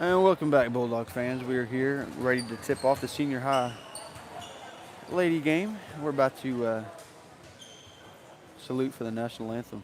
And welcome back, Bulldog fans. We are here ready to tip off the senior high lady game. We're about to salute for the national anthem.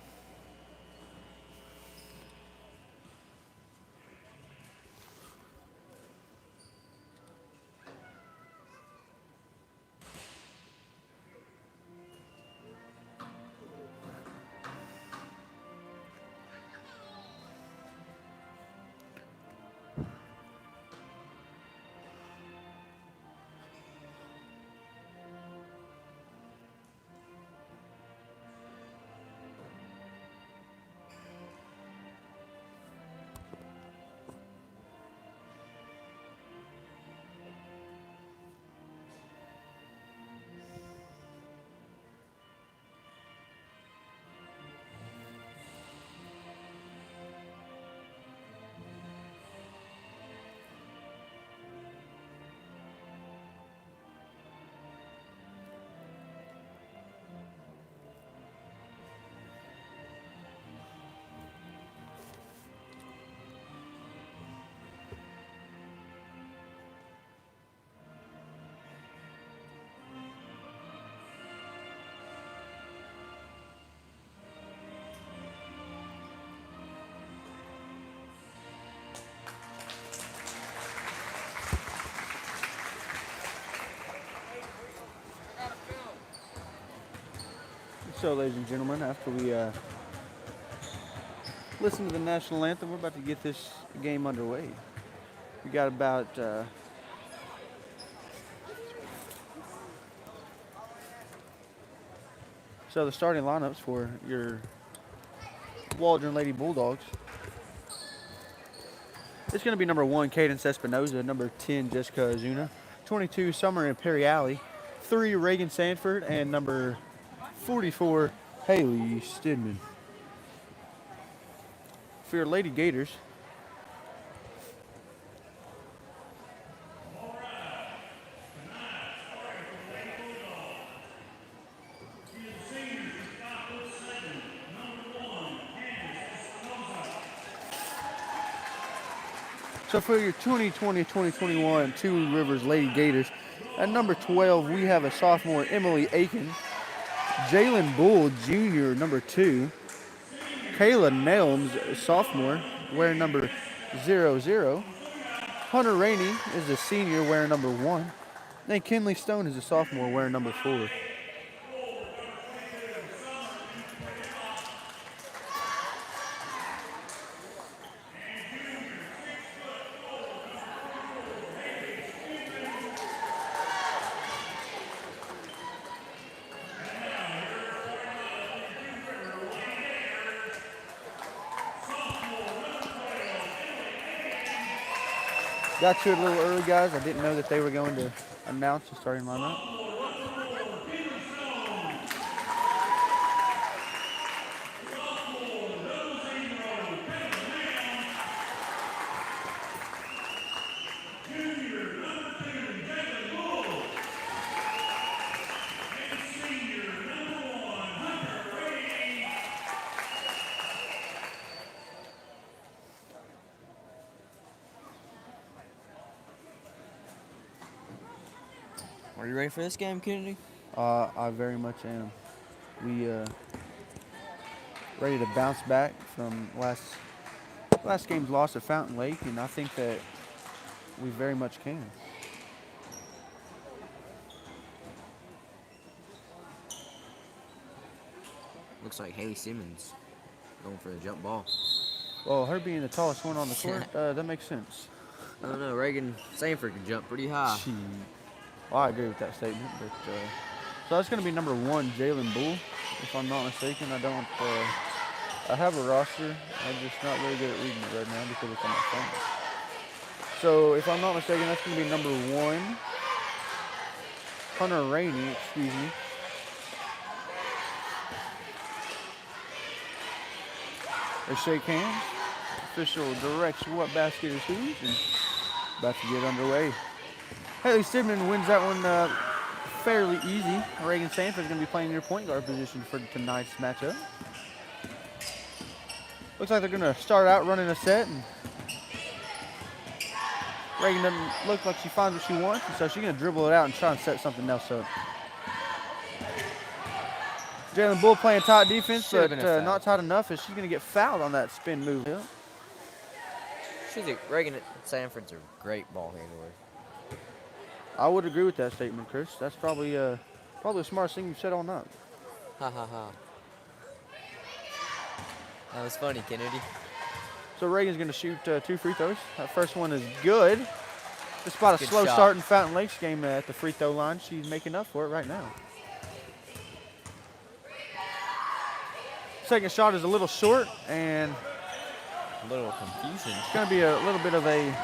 So, ladies and gentlemen, after we listen to the national anthem, we're about to get this game underway. We got about so the starting lineups for your Waldron Lady Bulldogs. It's going to be number 1, Cadence Espinoza, number 10, Jessica Azuna, 22, Summer Imperiali, 3, Reagan Sanford, and number 44, Haley Stidman. For your Lady Gators, so for your 2020-2021 Two Rivers Lady Gators, at number 12, we have a sophomore, Emily Aiken. Jalen Bull, junior, number 2. Kayla Nelms, sophomore, wearing number 00. Hunter Rainey is a senior, wearing number 1. And Kinley Stone is a sophomore, wearing number 4. Got to it a little early, guys. I didn't know that they were going to announce the starting lineup. Are you ready for this game, Kennedy? I very much am. We ready to bounce back from last game's loss at Fountain Lake, and I think that we very much can. Looks like Haley Simmons going for the jump ball. Well, her being the tallest one on the court, that makes sense. I don't know. Reagan Sanford can jump pretty high. Well, I agree with that statement, but so that's going to be number 1, Jalen Bull, if I'm not mistaken. I have a roster. I'm just not very good at reading it right now because it's on my phone. So if I'm not mistaken, that's going to be number 1, Hunter Rainey, excuse me. They shake hands. Official directs what basket is whose, and about to get underway. Haley Stidman wins that one fairly easy. Reagan Sanford is going to be playing your point guard position for tonight's matchup. Looks like they're going to start out running a set. And Reagan doesn't look like she finds what she wants, and so she's going to dribble it out and try and set something else up. Jalen Bull playing tight defense, but not tight enough, as she's going to get fouled on that spin move. Reagan Sanford's a great ball handler. I would agree with that statement, Chris. That's probably the smartest thing you've said all night. Ha ha ha. That was funny, Kennedy. So Reagan's going to shoot 2 free throws. That first one is good. Despite a slow shot. start in Fountain Lakes game at the free throw line, she's making up for it right now. Second shot is a little short, and a little confusion. It's going to be a little bit of a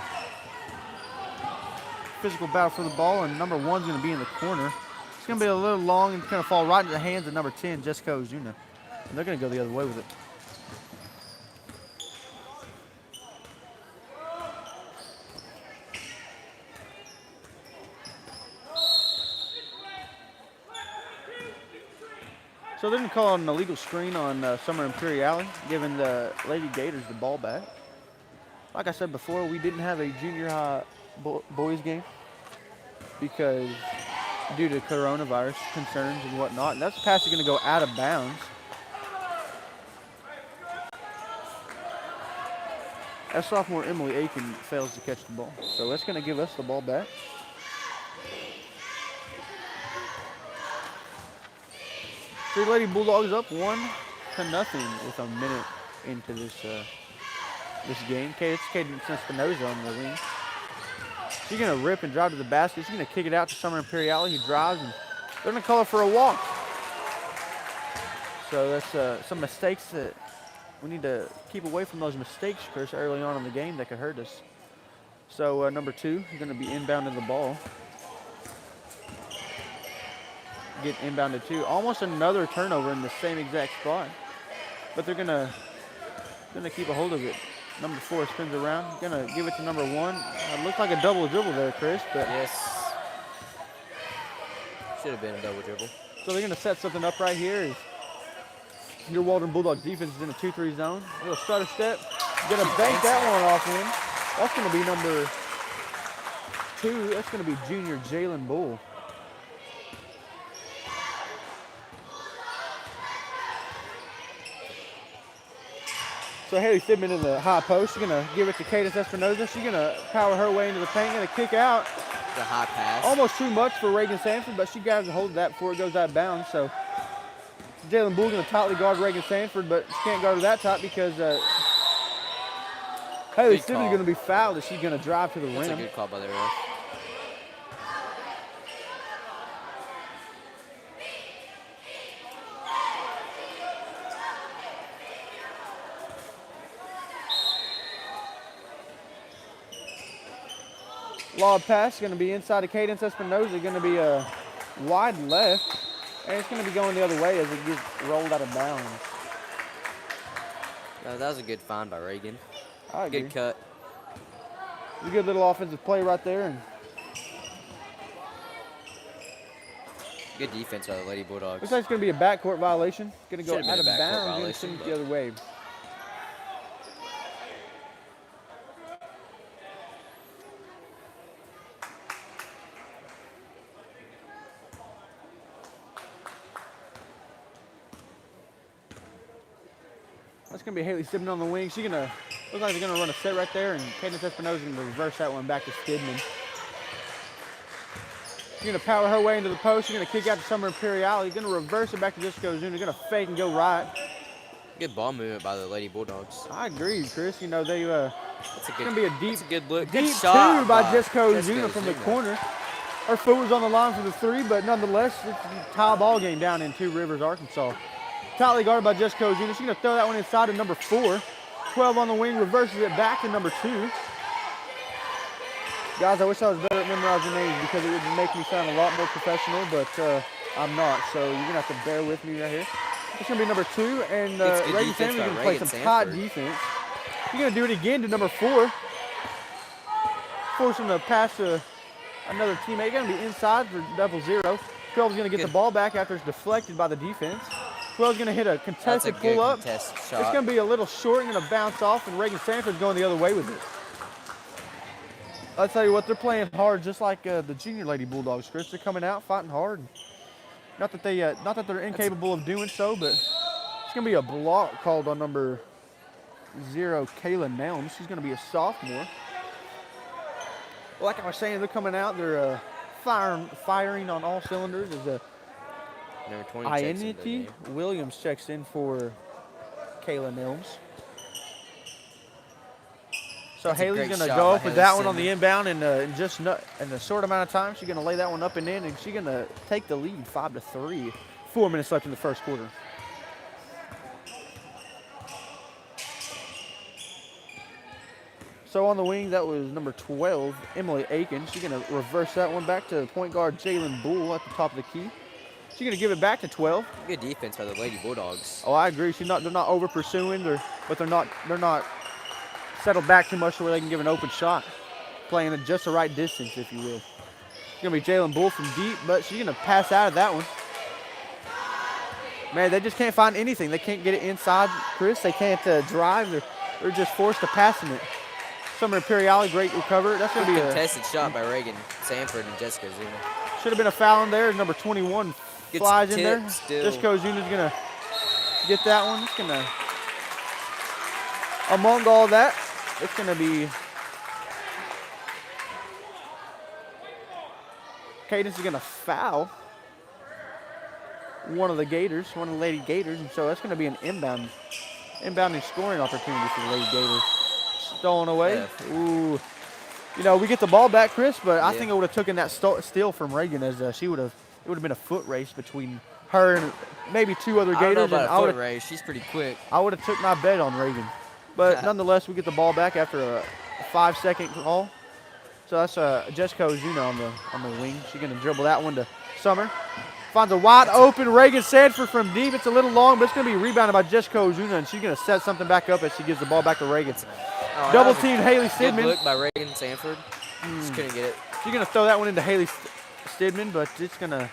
physical battle for the ball, and number 1's going to be in the corner. It's going to be a little long and going to fall right into the hands of number 10, Jessica Ozuna. And they're going to go the other way with it. So they're going to call an illegal screen on Summer Imperiale, giving the Lady Gators the ball back. Like I said before, we didn't have a junior high boys game because due to coronavirus concerns and whatnot. And that pass is going to go out of bounds. As sophomore Emily Aiken fails to catch the ball. So that's going to give us the ball back. So the Lady Bulldogs up 1-0 with a minute into this game. It's Cadence Espinoza on the wing. She's going to rip and drive to the basket. She's going to kick it out to Summer Imperiale, who drives, and they're going to call her for a walk. So that's some mistakes that we need to keep away from those mistakes, Chris, early on in the game that could hurt us. So number 2 is going to be inbounding the ball. Get inbounded too. Almost another turnover in the same exact spot. But they're gonna keep a hold of it. Number 4 spins around. Gonna give it to number 1. Looks like a double dribble there, Chris. But yes. Should have been a double dribble. So they're gonna set something up right here. Your Waldron Bulldogs defense is in a 2-3 zone. A little stutter step. Gonna bank that one off in. That's gonna be number 2. That's gonna be junior Jalen Bull. So Haley Stidman in the high post. She's going to give it to Cadence Espinoza. She's going to power her way into the paint. Going to kick out. The high pass. Almost too much for Reagan Sanford, but she grabs a hold of that before it goes out of bounds. So Jalen Bull going to tightly guard Reagan Sanford, but she can't guard her that tight because Haley Stidman's going to be fouled as she's going to drive to the rim. That's a good call by the ref. Lob pass is going to be inside of Cadence Espinoza. Going to be a wide left, and it's going to be going the other way as it gets rolled out of bounds. That was a good find by Reagan. I agree. Good cut. It's a good little offensive play right there. And good defense by the Lady Bulldogs. looks like it's going to be a backcourt violation. Going to go Should've out been of a backcourt bounds violation, and the other way. That's going to be Haley Stidman on the wing. She's going to look like they're going to run a set right there, and Cadence Espinoza is going to reverse that one back to Stidman. She's going to power her way into the post. She's going to kick out to Summer Imperiale. She's going to reverse it back to Jessica Ozuna. Going to fake and go right. Good ball movement by the Lady Bulldogs. I agree, Chris. You know, they it's going to be a deep, good look. Deep good shot two by Jessica Ozuna from the corner. Her foot was on the line for the 3, but nonetheless, it's a tie ball game down in Two Rivers, Arkansas. Tightly guarded by Jessica Ozuna. She's going to throw that one inside to number 4. 12 on the wing, reverses it back to number 2. Guys, I wish I was better at memorizing names because it would make me sound a lot more professional, but I'm not. So you're going to have to bear with me right here. It's going to be number 2, and Reagan Sanford's going to play some tight defense. You're going to do it again to number 4. Force him to pass to another teammate. Going to be inside for double 0. 12's going to get the ball back after it's deflected by the defense. 12's going to hit a contested pull-up. It's going to be a little short and going to bounce off, and Reagan Sanford's going the other way with it. I'll tell you what, they're playing hard, just like the junior Lady Bulldogs, Chris. They're coming out, fighting hard. Not that they're incapable of doing so, but it's gonna be a block called on number 0, Kayla Nelms. She's gonna be a sophomore. Like I was saying, they're coming out. They're firing on all cylinders. As Number 20 checks in Ianity Williams checks in for Kayla Nelms. So That's a Haley's great going to shot go by up with Haley that one on the Simmons. inbound in a short amount of time. She's going to lay that one up and in, and she's going to take the lead 5-3. 4 minutes left in the first quarter. So on the wing, that was number 12, Emily Aiken. She's going to reverse that one back to point guard Jalen Bull at the top of the key. She's going to give it back to 12. Good defense by the Lady Bulldogs. Oh, I agree. They're not over pursuing, but they're not settled back too much to where they can give an open shot. Playing at just the right distance, if you will. It's going to be Jalen Bull from deep, but she's going to pass out of that one. Man, they just can't find anything. They can't get it inside, Chris. They can't drive. They're just forced to pass in it. Summer Imperiali, great recover. That's going to be a contested shot by Reagan Sanford and Jessica Zuma. Should have been a foul in there. Number 21 Gets flies in there. still. Jessica Ozuna's going to get that one. It's going to, among all that, it's going to be Cadence is going to foul one of the Gators, one of the Lady Gators, and so that's going to be an inbounding scoring opportunity for the Lady Gators. Stolen away. Yeah. Ooh. You know, we get the ball back, Chris, but I think I would have taken that steal from Reagan as it would have been a foot race between her and maybe two other Gators. I don't know about and a foot race. She's pretty quick. I would have took my bet on Reagan. But nonetheless, we get the ball back after a 5-second call. So that's Jessica Ozuna on the wing. She's going to dribble that one to Summer. Finds a wide open Reagan Sanford from deep. It's a little long, but it's going to be rebounded by Jessica Ozuna, and she's going to set something back up as she gives the ball back to Reagan. Double team Haley Good Stidman. look by Reagan Sanford. Just couldn't get it. She's going to throw that one into Haley Stidman, but it's going to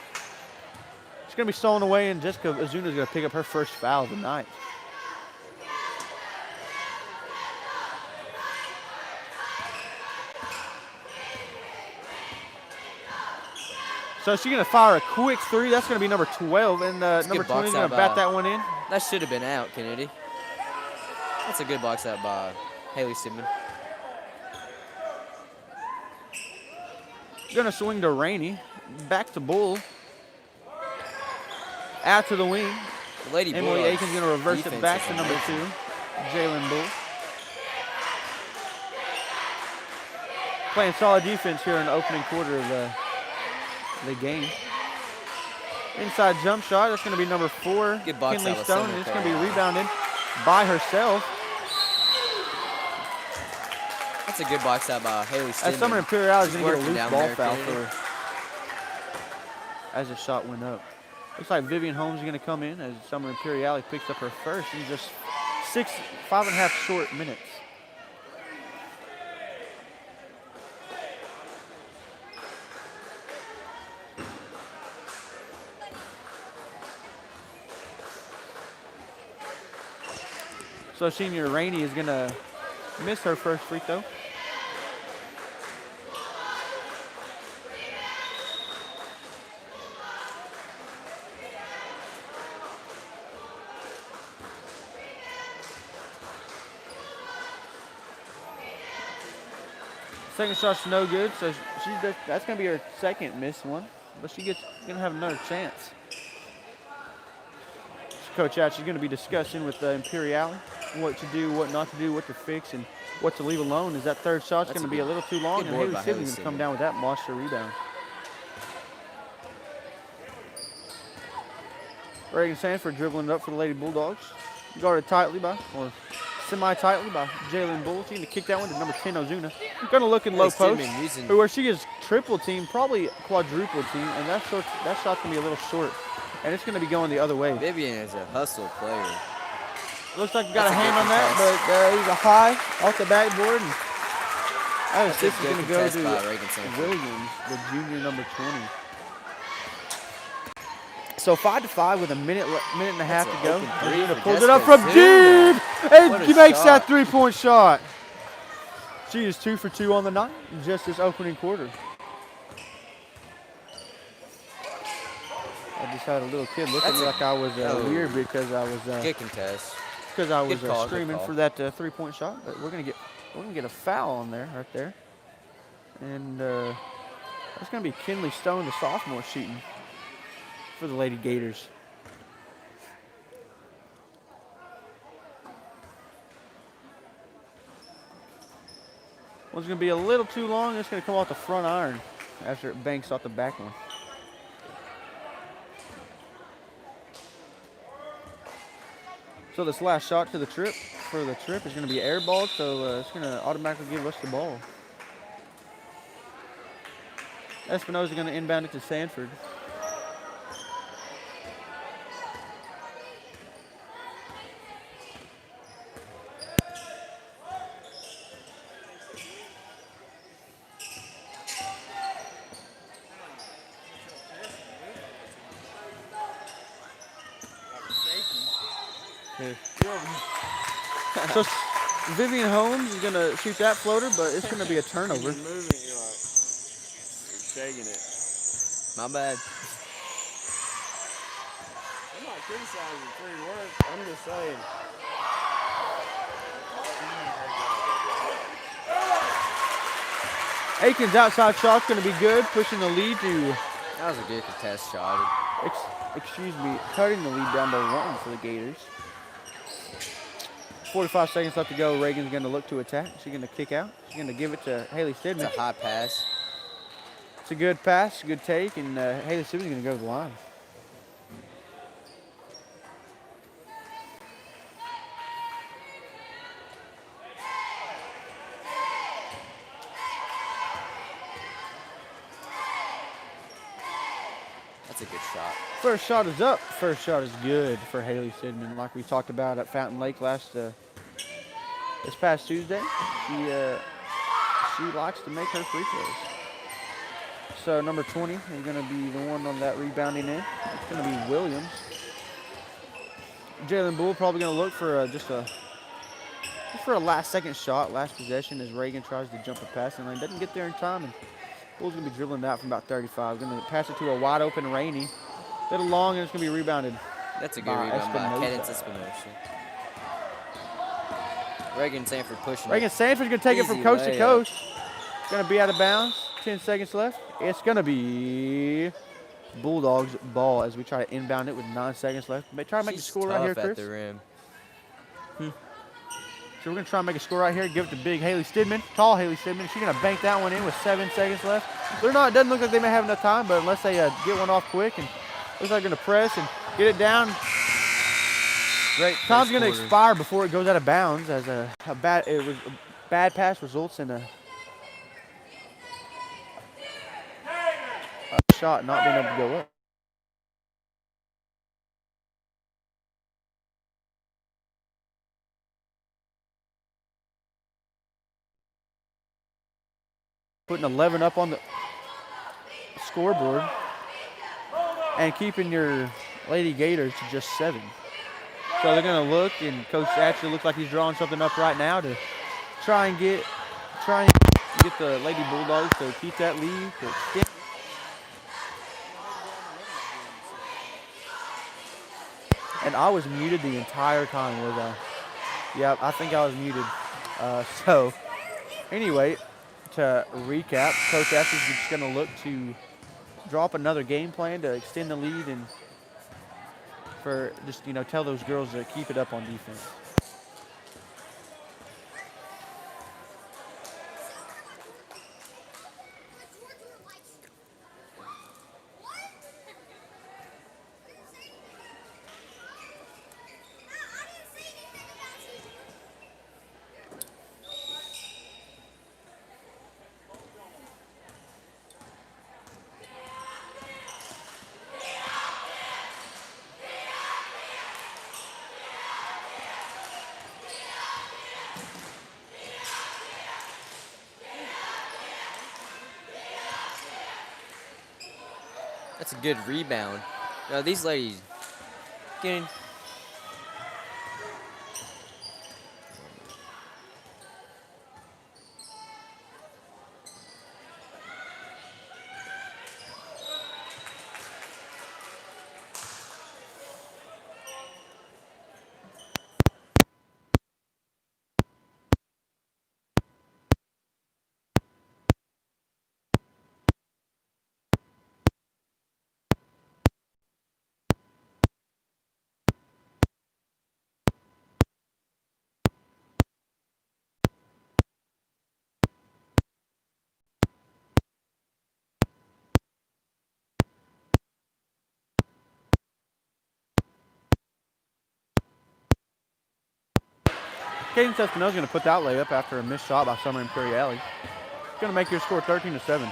be stolen away, and Jessica Ozuna is going to pick up her first foul of the night. So she's going to fire a quick three. That's going to be number 12, and number 20 is going to bat that one in. That should have been out, Kennedy. That's a good box out by Haley Stidman. Going to swing to Rainey. Back to Bull. Out to the wing. The Lady Emily Bulldogs Aiken's going to reverse it back to number 2, Jalen Bull. Playing solid defense here in the opening quarter of the game. Inside jump shot. That's going to be number 4, Kinley Stone. And it's going to be rebounded by herself. That's a good box out by Haley Stidman. As Summer Imperial is going to get a loose ball there, foul as the shot went up. Looks like Vivian Holmes is going to come in as Summer Imperiali picks up her first in just 5.5 short minutes. So senior Rainey is going to miss her first free throw. Second shot's no good, so that's going to be her second missed one, but she's going to have another chance. Coach out, she's going to be discussing with Imperiali what to do, what not to do, what to fix, and what to leave alone. Is that third shot's going to be a little too long, and Haley Stidman's going to come down with that monster rebound. Reagan Sanford dribbling it up for the Lady Bulldogs. Guarded tightly or semi-tightly by Jalen Bull. She's going to kick that one to number 10, Ozuna. Going to look in low post, where she is triple team, probably quadruple team, and that shot's going to be a little short. And it's going to be going the other way. Vivian is a hustle player. Looks like he got a hand on that, but he's a high off the backboard. And that assist is going to go to Williams, the junior number 20. So 5-5 with a minute and a half to go. Ozuna pulls it up from deep, and he makes that three-point shot. She is 2 for 2 on the night, just this opening quarter. I just had a little kid look at me like I was weird because I was good contest. because I was Good call, screaming for that 3-point shot. But we're gonna get a foul on there right there, and that's gonna be Kinley Stone, the sophomore, shooting for the Lady Gators. One's going to be a little too long. It's going to come off the front iron after it banks off the back one. So this last shot to the trip is going to be airballed, so it's going to automatically give us the ball. Espinosa going to inbound it to Sanford. So Vivian Holmes is going to shoot that floater, but it's going to be a turnover. You're moving, you're like shaking it. My bad. I'm not criticizing free work. I'm just saying. Aiken's outside shot's going to be good, pushing the lead to, That was a good contest shot. cutting the lead down to 1 for the Gators. 45 seconds left to go. Reagan's going to look to attack. She's going to kick out. She's going to give it to Haley Stidman. It's a high pass. It's a good pass, good take, and Haley Stidman's going to go to the line. That's a good shot. First shot is up. First shot is good for Haley Stidman. Like we talked about at Fountain Lake this past Tuesday, she likes to make her free throws. So number 20 is going to be the one on that rebounding end. It's going to be Williams. Jalen Bull probably going to look for just for a last-second shot, last possession, as Reagan tries to jump a passing lane. Doesn't get there in time, and Bull's going to be dribbling it out from about 35. Going to pass it to a wide-open Rainey. Little long, and it's going to be rebounded. That's a good rebound by Cadence Espinosa. Reagan Sanford pushing. Reagan Sanford's going to take it from coast to coast. It's going to be out of bounds. 10 seconds left. It's going to be Bulldogs ball as we try to inbound it with 9 seconds left. Try to make a score right here, Chris. At the rim. So we're going to try and make a score right here. Give it to big Haley Stidman, tall Haley Stidman. She's going to bank that one in with 7 seconds left. It doesn't look like they may have enough time, but unless they get one off quick, and looks like they're going to press and get it down. Great. Time's going to expire before it goes out of bounds, as a bad pass results in a shot not being able to go up. Putting 11 up on the scoreboard and keeping your Lady Gators to just 7. So they're going to look, and Coach actually looks like he's drawing something up right now to try and get the Lady Bulldogs to keep that lead, to extend. And I was muted the entire time, was I? Yeah, I think I was muted. So anyway, to recap, Coach Ashley's just going to look to drop another game plan to extend the lead and for just, tell those girls to keep it up on defense. That's a good rebound. Now these ladies getting. Caden Espinosa's going to put that layup after a missed shot by Summer Imperiale. Going to make your score 13-7.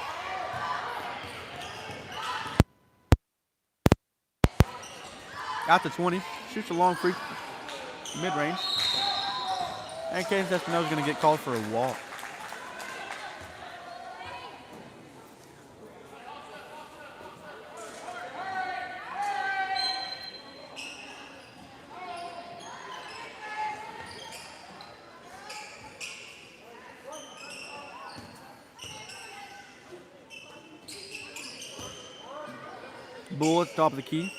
Out to 20. Shoots a long free mid-range. And Caden Espinosa's going to get called for a walk. Bull at the top of the key.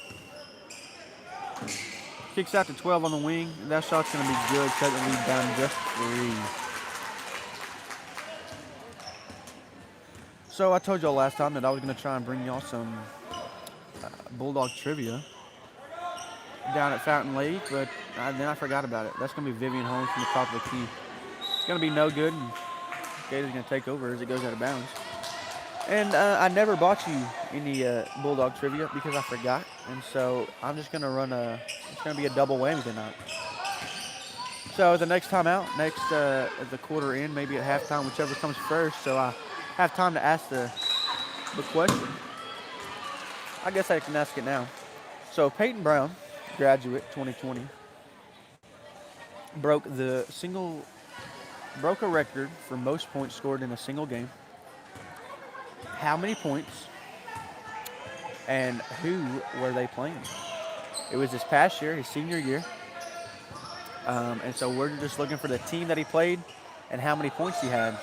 Kicks out to 12 on the wing. And that shot's going to be good. Cut the lead down just 3. So I told y'all last time that I was going to try and bring y'all some Bulldog trivia down at Fountain Lake, but then I forgot about it. That's going to be Vivian Holmes from the top of the key. It's going to be no good, and Gator's going to take over as it goes out of bounds. And I never bought you any Bulldog trivia because I forgot, and so I'm just going to run it's going to be a double whammy tonight. So the next time out, at the quarter end, maybe at halftime, whichever comes first, so I have time to ask the question. I guess I can ask it now. So Peyton Brown, graduate 2020, broke a record for most points scored in a single game. How many points and who were they playing? It was this past year, his senior year. And so we're just looking for the team that he played and how many points he had.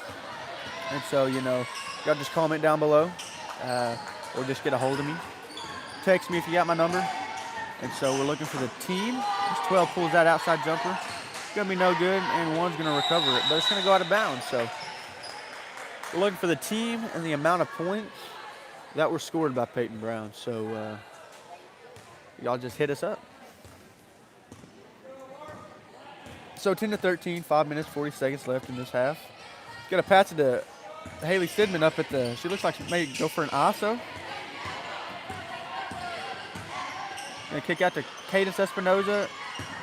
And so, y'all just comment down below or just get a hold of me. Text me if you got my number. And so we're looking for the team. This 12 pulls that outside jumper. It's going to be no good, and one's going to recover it. But it's going to go out of bounds. So we're looking for the team and the amount of points that were scored by Peyton Brown. So y'all just hit us up. So 10-13, 5 minutes, 40 seconds left in this half. Got to pass it to Haley Sidman up at she looks like she may go for an ISO. Going to kick out to Cadence Espinosa.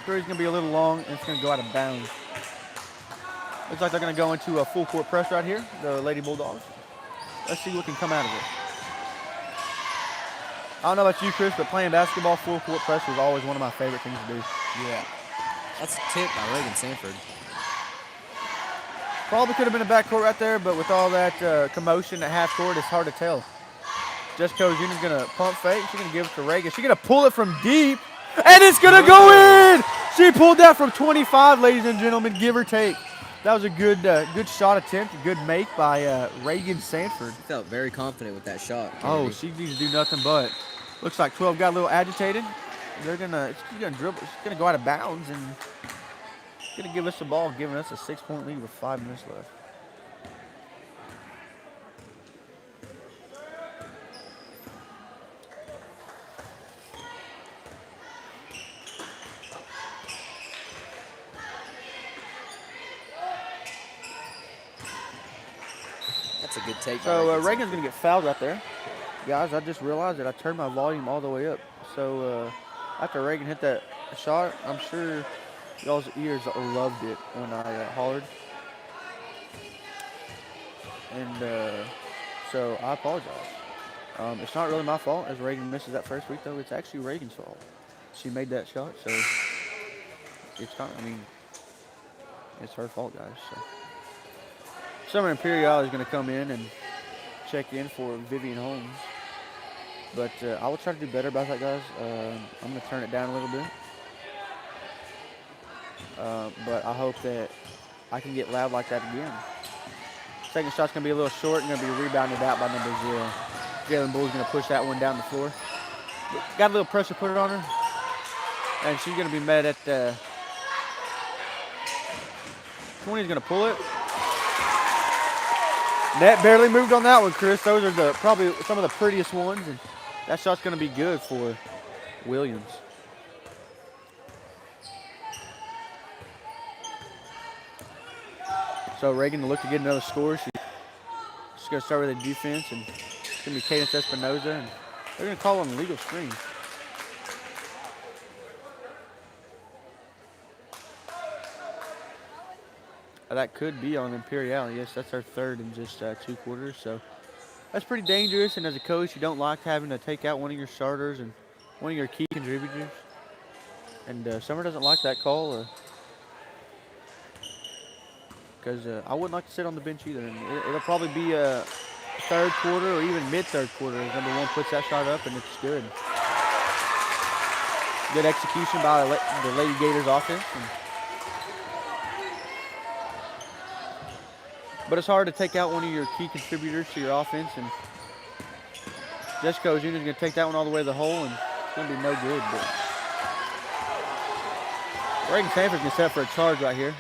Three's going to be a little long, and it's going to go out of bounds. Looks like they're going to go into a full court press right here, the Lady Bulldogs. Let's see what can come out of it. I don't know about you, Chris, but playing basketball full court press is always one of my favorite things to do. Yeah. That's a tip by Reagan Sanford. Probably could have been a backcourt right there, but with all that commotion at half court, it's hard to tell. Jessica Jr. is going to pump fake. She's going to give it to Reagan. She's going to pull it from deep, and it's going to go in! She pulled that from 25, ladies and gentlemen, give or take. That was a good shot attempt, a good make by Reagan Sanford. She felt very confident with that shot. Oh, she needs to do nothing but. Looks like 12 got a little agitated. She's gonna dribble. She's gonna go out of bounds and gonna give us the ball, giving us a 6-point lead with 5 minutes left. That's a good take. So Reagan's gonna get fouled right there. Guys, I just realized that I turned my volume all the way up. So after Reagan hit that shot, I'm sure y'all's ears loved it when I hollered. And so I apologize. It's not really my fault as Reagan misses that first free throw. It's actually Reagan's fault. She made that shot, so it's kind of, it's her fault, guys. So Summer Imperiale is going to come in and check in for Vivian Holmes. But I will try to do better about that, guys. I'm going to turn it down a little bit. But I hope that I can get loud like that again. Second shot's going to be a little short and going to be rebounded out by number 0. Jalen Bull's going to push that one down the floor. Got a little pressure put it on her. And she's going to be met at 20 is going to pull it. Net barely moved on that one, Chris. Those are probably some of the prettiest ones. And that shot's going to be good for Williams. So Reagan to look to get another score. She's going to start with a defense, and it's going to be Cadence Espinosa. And they're going to call on the legal screen. That could be on Imperial. Yes, that's our third in just 2 quarters. So that's pretty dangerous. And as a coach, you don't like having to take out one of your starters and one of your key contributors. And Summer doesn't like that call because I wouldn't like to sit on the bench either. And it'll probably be a third quarter or even mid-third quarter as number 1 puts that shot up, and it's good. Good execution by the Lady Gators offense. But it's hard to take out one of your key contributors to your offense, and Jessica Ozuna's going to take that one all the way to the hole, and it's going to be no good. But Reagan Sanford's going to set up for a charge right here.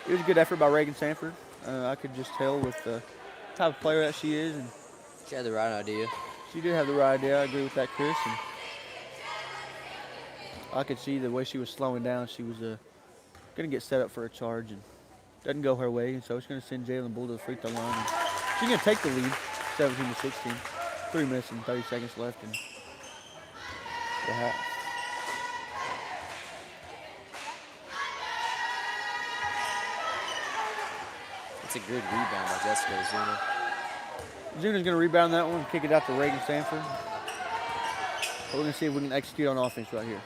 It was a good effort by Reagan Sanford. I could just tell with the type of player that she is. And She had the right idea. she did have the right idea. I agree with that, Chris. And I could see the way she was slowing down. She was going to get set up for a charge, and doesn't go her way. And so it's going to send Jalen Bull to the free throw line. And she's going to take the lead, 17-16. 3 minutes and 30 seconds left in the half. It's a good rebound by Jessica Ozuna. Zuna's going to rebound that one, kick it out to Reagan Sanford. But we're going to see if we can execute on offense right here.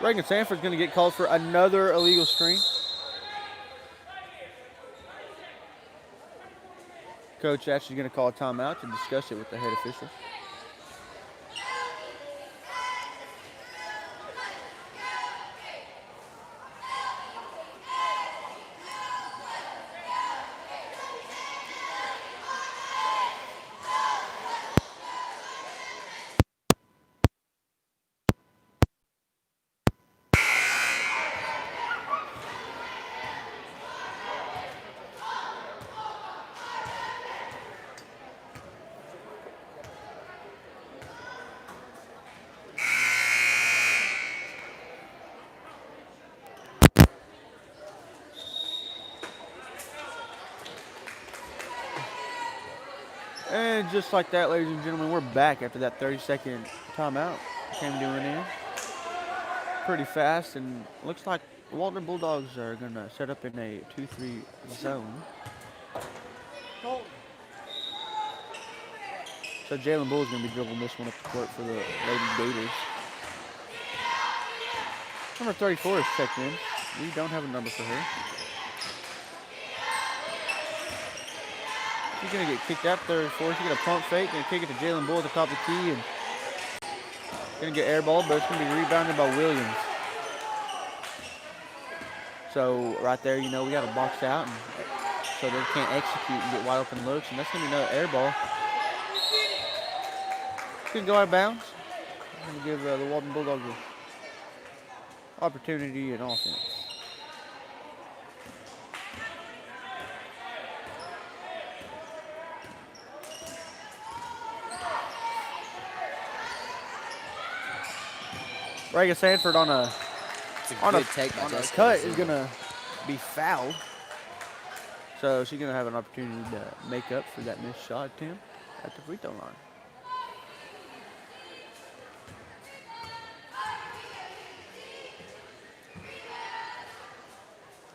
Reagan Sanford's going to get called for another illegal screen. Coach actually going to call a timeout to discuss it with the head official. And just like that, ladies and gentlemen, we're back after that 30-second timeout. Came doing in pretty fast, and looks like the Waldron Bulldogs are going to set up in a 2-3 zone. So Jalen Bull is going to be dribbling this one up the court for the Lady Gators. Number 34 is checked in. We don't have a number for her. She's going to get kicked out there for. She's going to pump fake, going to kick it to Jalen Bull at the top of the key, and going to get airballed, but it's going to be rebounded by Williams. So right there, you know, we got to box out, and so they can't execute and get wide open looks, and that's going to be another airball. It's going to go out of bounds. I'm going to give the Waldron Bulldogs an opportunity and offense. Reagan Sanford on a cut is going to be fouled. So she's going to have an opportunity to make up for that missed shot attempt at the free throw line.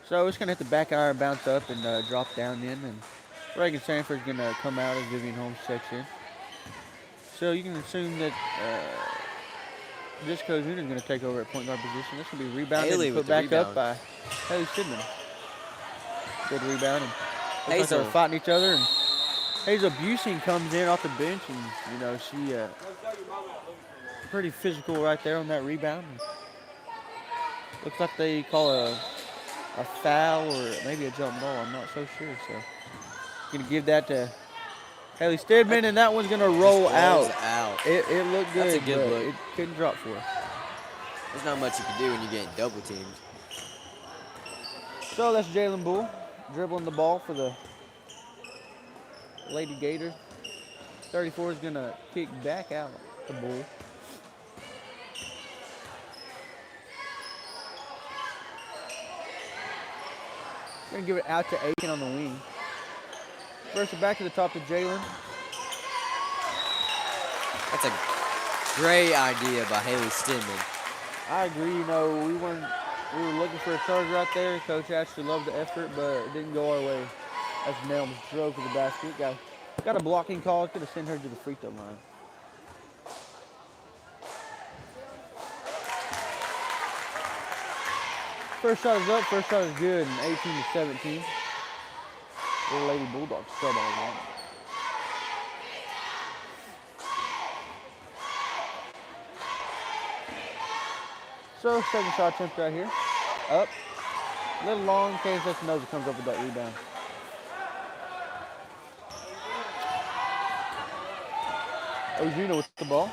So it's going to hit the back iron, bounce up, and drop down in. And Reagan Sanford's going to come out as Vivian Holmes checks in. So you can assume that Jessica Ozuna is going to take over at point guard position. This will be rebounded and put back up by Haley Stidman. Good rebound. And looks like they were fighting each other. And Hazel Busing comes in off the bench, and you know she pretty physical right there on that rebound. And looks like they call a foul or maybe a jump ball. I'm not so sure. So going to give that to Haley Stidman, and that one's going to roll out. It looked good. That's a good look. It couldn't drop for her. There's not much you can do when you're getting double teamed. So that's Jalen Bull dribbling the ball for the Lady Gators. 34 is going to kick back out to Bull. Gonna give it out to Aiken on the wing. First it back to the top to Jalen. That's a great idea by Haley Stidman. I agree. You know, we were looking for a charge right there. Coach actually loved the effort, but it didn't go our way. As Nelms drove to the basket. Got a blocking call. Could have sent her to the free throw line. First shot is up. First shot is good. And 18-17. The Lady Bulldogs still by one. So second shot attempt right here. Up. A little long. Kansas knows it comes up with that rebound. Ozuna with the ball.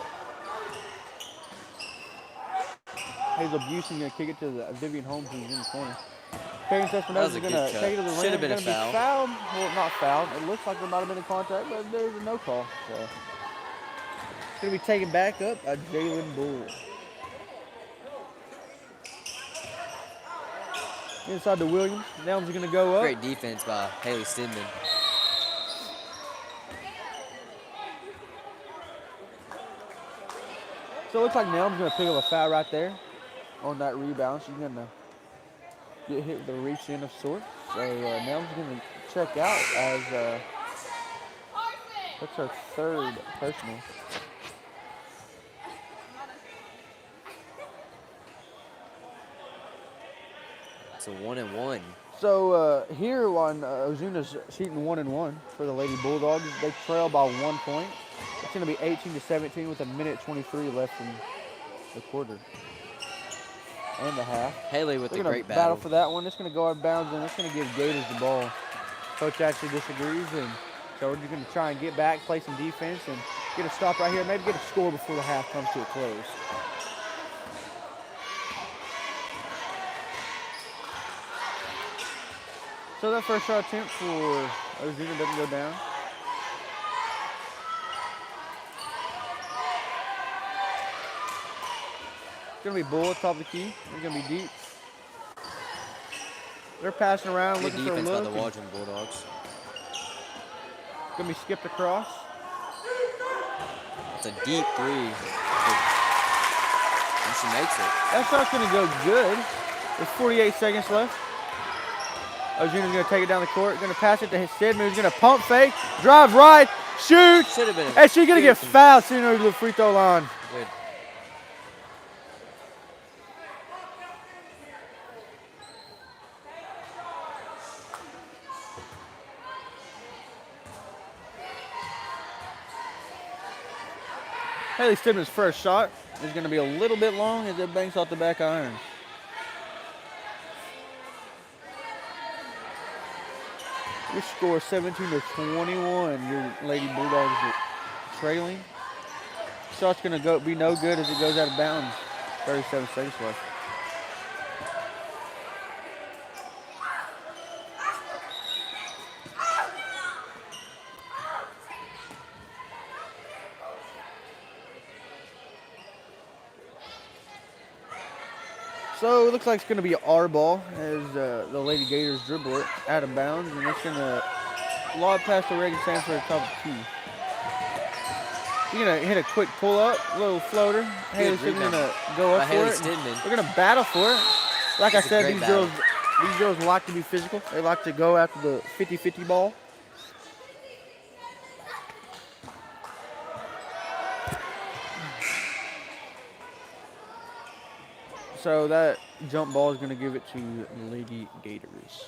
Hazel Busey going to kick it to Vivian Holmes, who's in the corner. Karen Cespedes is going to take it to the rim. Should have been a foul. Well, not fouled. It looks like there might have been a contact, but there's a no call. So it's going to be taken back up by Jalen Bull. Inside to Williams. Nelms is going to go up. Great defense by Haley Stidman. So it looks like Nelms is going to pick up a foul right there on that rebound. She's going to get hit with a reach in of sorts. So Nelms is going to check out as that's her third personal. It's a 1-and-1. So here on Ozuna's shooting 1-and-1 for the Lady Bulldogs. They trail by 1 point. It's going to be 18-17 with 1:23 left in the quarter and a half. Haley with They're the gonna great battle. for that one. It's going to go out of bounds, and it's going to give Gators the ball. Coach actually disagrees, and so we're just going to try and get back, play some defense, and get a stop right here. Maybe get a score before the half comes to a close. So that first shot attempt for Ozuna doesn't go down. It's going to be Bull at top of the key. It's going to be deep. They're passing around, Good looking for a defense by look. the Waldron Bulldogs. It's going to be skipped across. It's a deep three. And she makes it. That shot's going to go good. There's 48 seconds left. Ozuna's going to take it down the court. Going to pass it to Stidman, who's going to pump fake, drive right, shoot. Should have been. And she's going to get fouled sooner to the free throw line. Good. Haley Stidman's first shot is going to be a little bit long as it banks off the back iron. Your score 17-21. Your Lady Bulldogs are trailing. Shot's going to be no good as it goes out of bounds. 37 seconds left. So it looks like it's going to be our ball as the Lady Gators dribble it out of bounds, and it's going to lob past the Reagan Sanford at the top of the key. You're going to hit a quick pull-up, little floater. Haley's going to go up for it. We're going to battle for it. Like I said, these girls like to be physical. They like to go after the 50-50 ball. So that jump ball is going to give it to Lady Gators.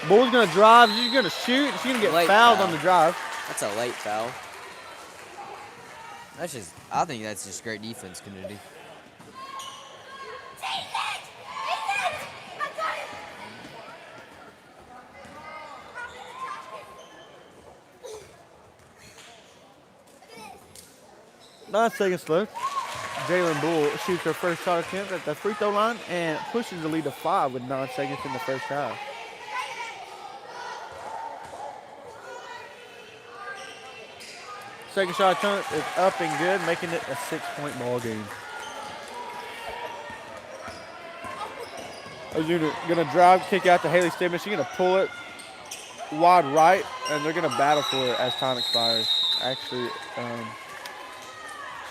Bull's going to drive. She's going to shoot. She's going to get fouled on the drive. That's a late foul. I think that's just great defense, Kennedy. Nine seconds left. Jalen Bull shoots her first shot attempt at the free throw line and pushes the lead to 5 with 9 seconds in the first half. Second shot attempt is up and good, making it a 6-point ball game. Ozuna gonna drive, kick out to Haley Stedman. She's gonna pull it wide right, and they're gonna battle for it as time expires. Actually,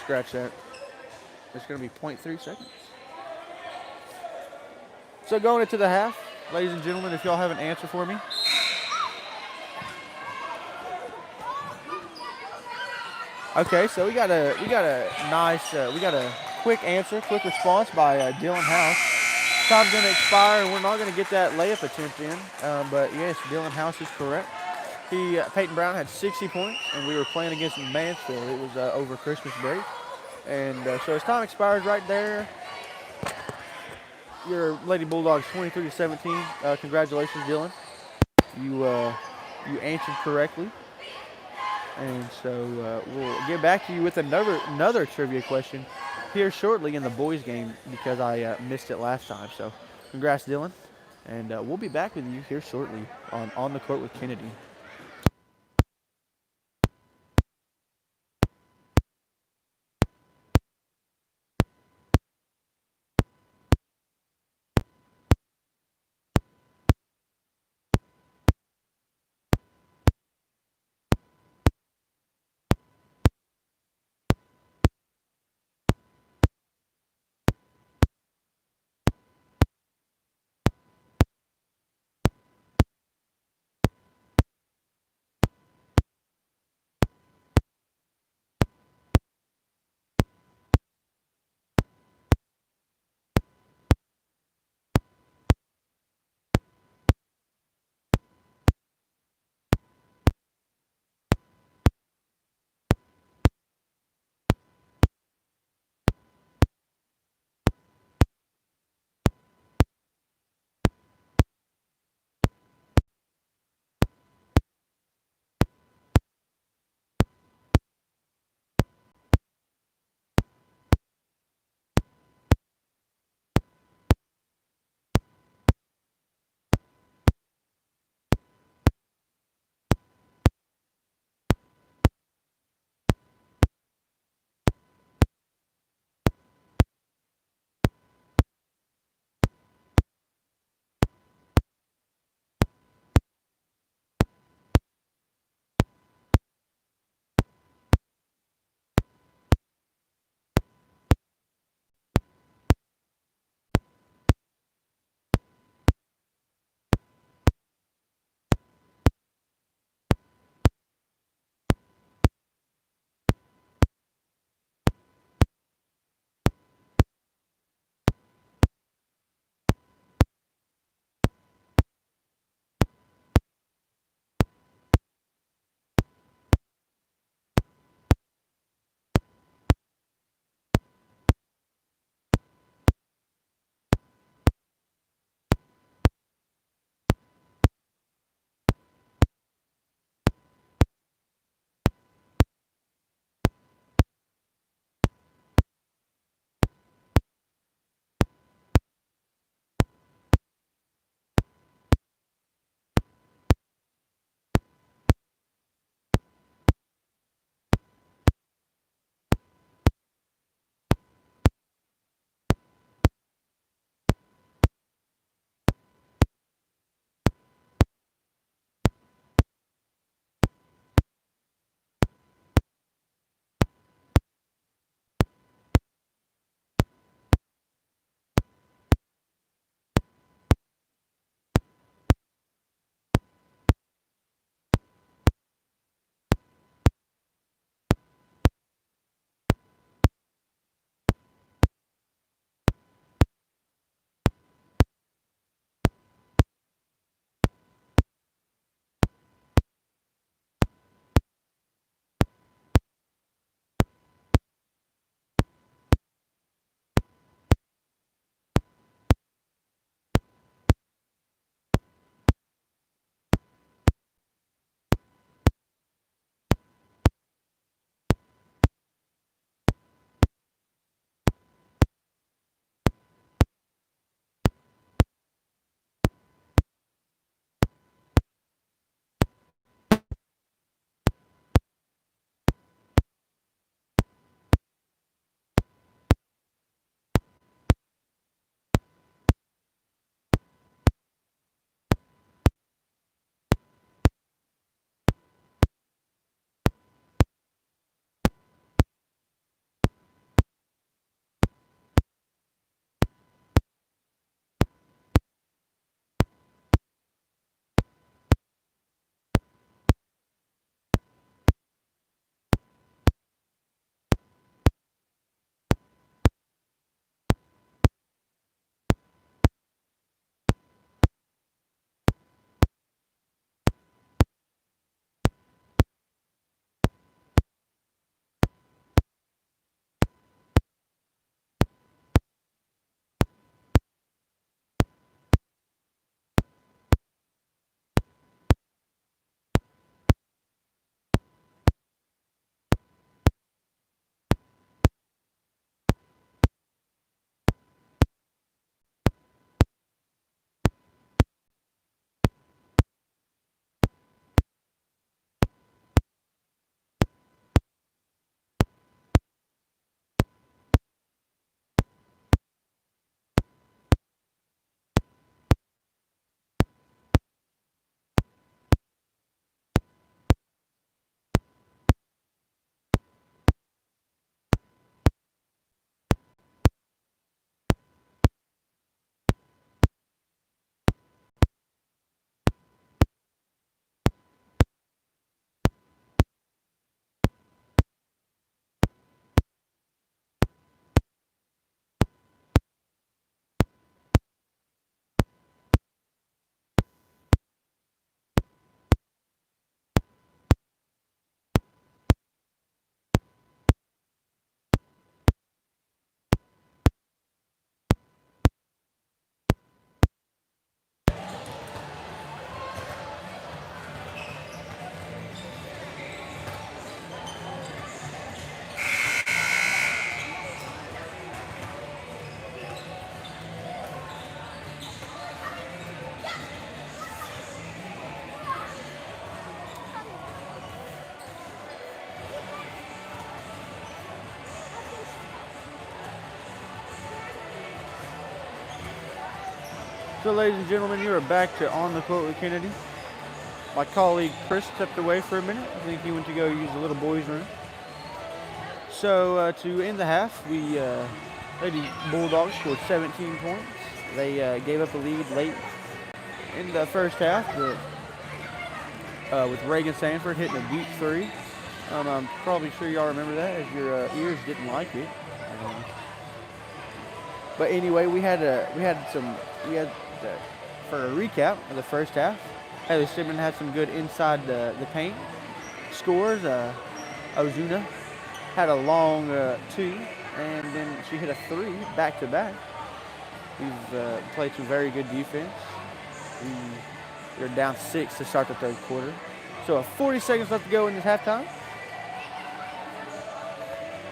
scratch that. It's gonna be 0.3 seconds. So going into the half, ladies and gentlemen, if y'all have an answer for me. Okay, so we got a nice, we got a quick answer, quick response by Dylan House. Time's going to expire, and we're not going to get that layup attempt in. But yes, Dylan House is correct. Peyton Brown had 60 points, and we were playing against Mansfield. It was over Christmas break, and so as time expires right there, your Lady Bulldogs 23-17. Congratulations, Dylan. You answered correctly. And so we'll get back to you with another trivia question here shortly in the boys game because I missed it last time. So congrats, Dylan. And we'll be back with you here shortly on the Court with Kennedy. So, ladies and gentlemen, you are back to On the Court with Kennedy. My colleague Chris stepped away for a minute. I think he went to go use the little boys' room. So, to end the half, Lady Bulldogs scored 17 points. They gave up the lead late in the first half, with Reagan Sanford hitting a deep three. I'm probably sure y'all remember that, as your ears didn't like it. But anyway, for a recap of the first half, Heather Stibman had some good inside the paint scores. Ozuna had a long two, and then she hit a three back to back. We've played some very good defense. We're down 6 to start the third quarter. So 40 seconds left to go in this halftime.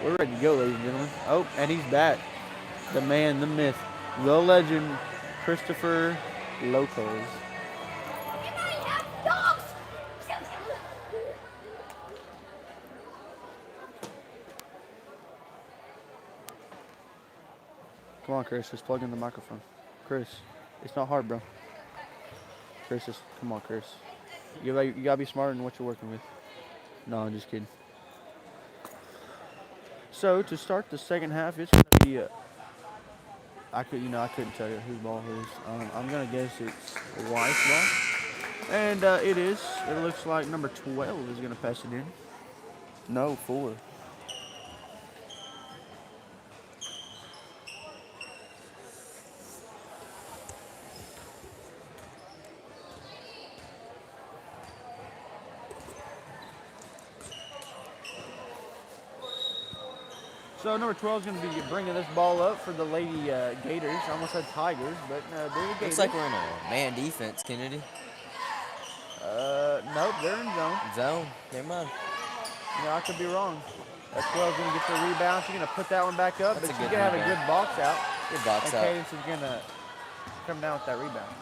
We're ready to go, ladies and gentlemen. Oh, and he's back. The man, the myth, the legend, Christopher Lopez. Come on, Chris, just plug in the microphone. Chris, it's not hard, bro. Chris, come on, Chris. You gotta be smarter than what you're working with. No, I'm just kidding. So to start the second half, it's gonna be I couldn't tell you whose ball it is. I'm gonna guess it's White's ball, and it is. It looks like number 12 is gonna pass it in. No, 4. So number 12 is going to be bringing this ball up for the Lady Gators. I almost said Tigers, but they're the Gators. Looks like we're in a man defense, Kennedy. Nope, they're in zone. Zone. Never mind. I could be wrong. That 12 is going to get the rebound. She's going to put that one back up, but she's going to have a good box out. Good box out. Cadence is going to come down with that rebound.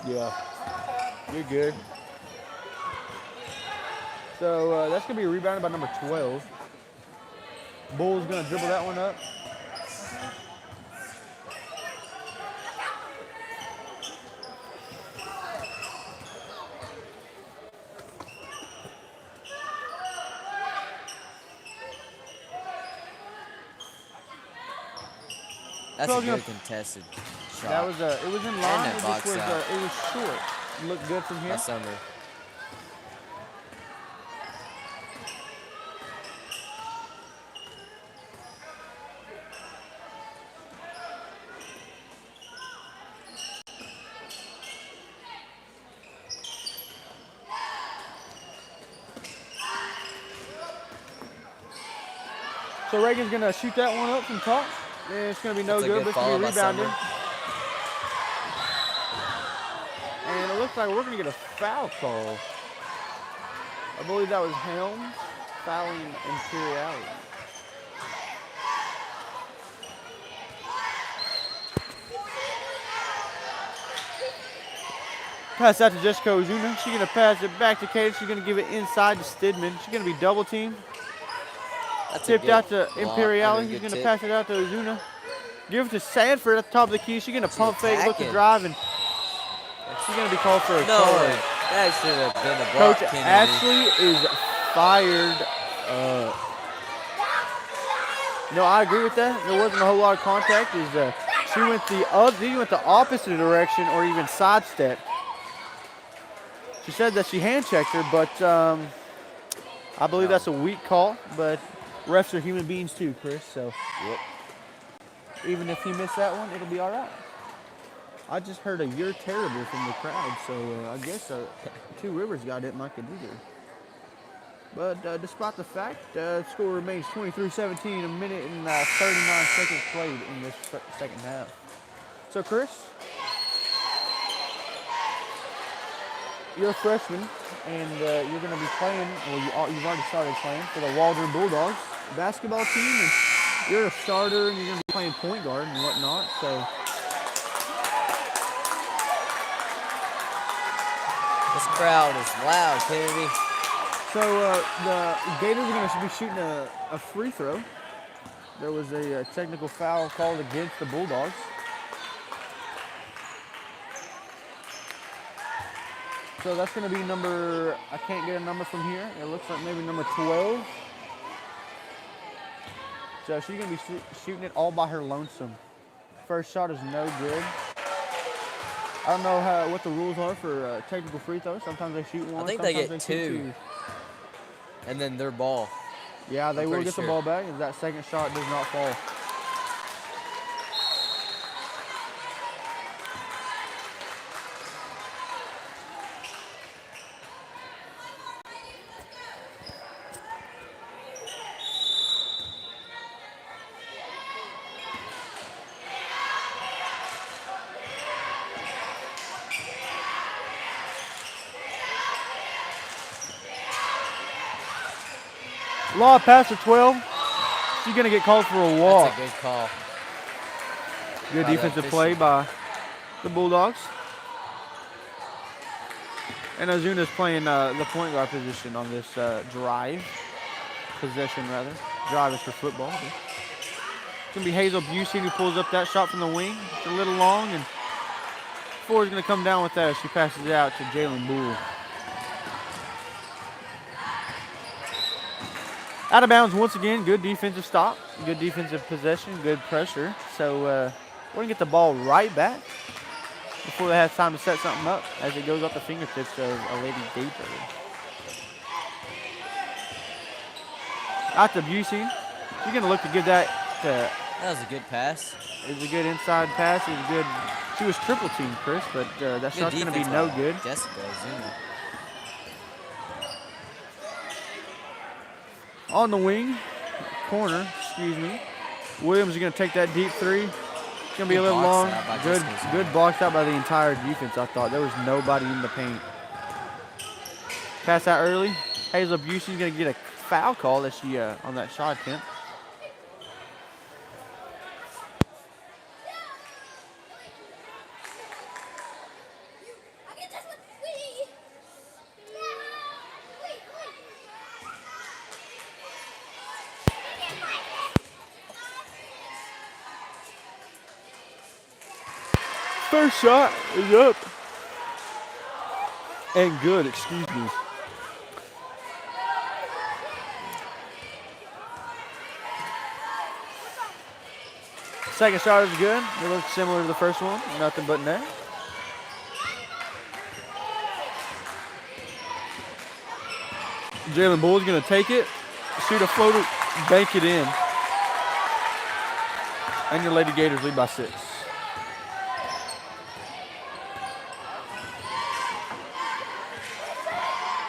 Yeah, you're good. So that's going to be rebounded by number 12. Bull's going to dribble that one up. That's a good contested shot. That was it was in line. It was short. It looked good from here. That's under. So Reagan's going to shoot that one up from top. It's going to be no good, but it's going to be rebounded. And it looks like we're going to get a foul call. I believe that was Helms fouling Imperiality. Pass out to Jessica Ozuna. She's going to pass it back to Kate. She's going to give it inside to Stidman. She's going to be double teamed. Tipped out to Imperiality. He's going to pass it out to Ozuna. Give it to Sanford at the top of the key. She's going to pump fake, look to drive, and she's going to be called for a card. That should have been a block. Coach Ashley is fired. No, I agree with that. There wasn't a whole lot of contact. She went the opposite direction or even sidestepped. She said that she hand checked her, but I believe that's a weak call. But refs are human beings too, Chris. So even if he missed that one, it'll be all right. I just heard a "you're terrible" from the crowd, so I guess Two Rivers guy didn't like it either. But despite the fact, the score remains 23-17, a minute and 39 seconds played in this second half. So, Chris, you're a freshman, and you're going to be playing, or you've already started playing for the Waldron Bulldogs basketball team, and you're a starter, and you're going to be playing point guard and whatnot. So, this crowd is loud, Kennedy. So the Gators are going to be shooting a free throw. There was a technical foul called against the Bulldogs. So that's going to be number, I can't get a number from here. It looks like maybe number 12. So she's going to be shooting it all by her lonesome. First shot is no good. I don't know what the rules are for technical free throws. Sometimes they shoot one. I think they get shoot two. And then their ball. Yeah, they will get the ball back if that second shot does not fall. Law pass to 12. She's going to get called for a walk. That's a good call. Good defensive play by the Bulldogs. And Ozuna's playing the point guard position on this possession rather. Drive is for football. It's going to be Hazel Busey who pulls up that shot from the wing. It's a little long, and Ford's going to come down with that as she passes it out to Jalen Bull. Out of bounds once again. Good defensive stop. Good defensive possession. Good pressure. So we're going to get the ball right back before they have time to set something up as it goes off the fingertips of a Lady Gator. Out to Busey. She's going to look to give that to... That was a good pass. It was a good inside pass. It was a good... She was triple teamed, Chris, but that shot's going to be no good. Jessica Ozuna. On the wing, corner, excuse me. Williams is going to take that deep three. It's going to be a little long. Good box out by the entire defense, I thought. There was nobody in the paint. Pass out early. Hazel Busey's going to get a foul call as she on that shot attempt. First shot is up. And good, excuse me. Second shot is good. It looks similar to the first one. Nothing but net. Jalen Bull is going to take it, shoot a floater, bank it in. And your Lady Gators lead by 6.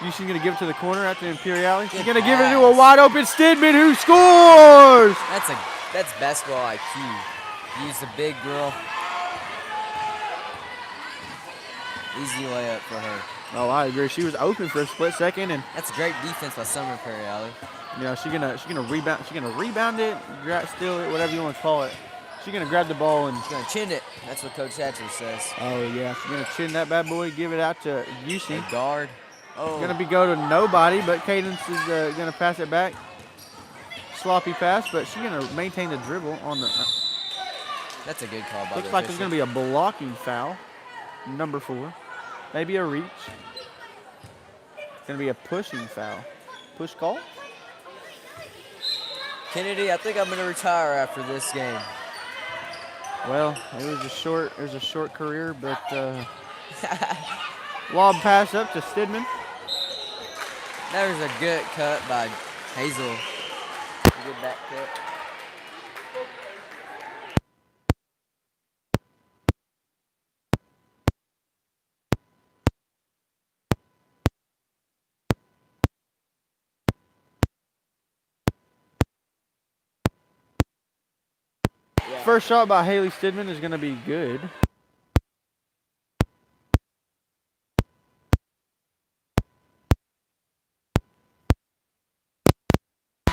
She's going to give it to the corner after Imperiale. She's going to give it to a wide open Stidman who scores! That's basketball IQ. Use the big girl. Easy layup for her. Oh, I agree. She was open for a split second, and that's great defense by Summer Imperiale. Yeah, she's gonna rebound. She's gonna rebound it, steal it, whatever you want to call it. She's gonna grab the ball and she's gonna chin it. That's what Coach Hatcher says. Oh yeah, she's gonna chin that bad boy, give it out to Busey. A guard. Oh. Gonna go to nobody, but Cadence is gonna pass it back. Sloppy pass, but she's gonna maintain the dribble on the. That's a good call by Looks like there's gonna be a blocking foul, number 4, maybe a reach. It's gonna be a pushing foul. Push call. Kennedy, I think I'm gonna retire after this game. Well, it was a short career, but lob pass up to Stidman. That was a good cut by Hazel. A good back cut. First shot by Haley Stidman is going to be good.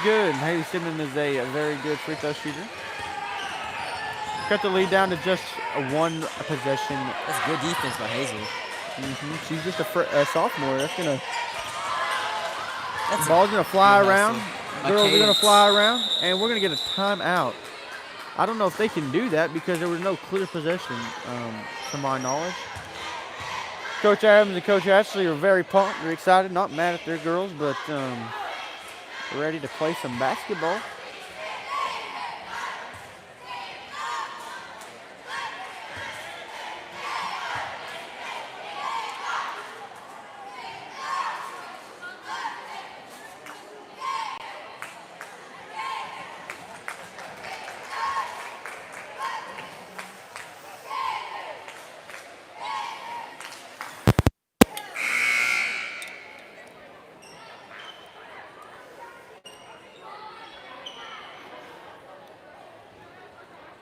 Good. Haley Stidman is a very good free throw shooter. Cut the lead down to just one possession. That's good defense by Hazel. She's just a sophomore. Ball's gonna fly around. Girls are going Cadence. to fly around, and we're going to get a timeout. I don't know if they can do that because there was no clear possession, to my knowledge. Coach Adams and Coach Ashley are very pumped. They're excited, not mad at their girls, but ready to play some basketball.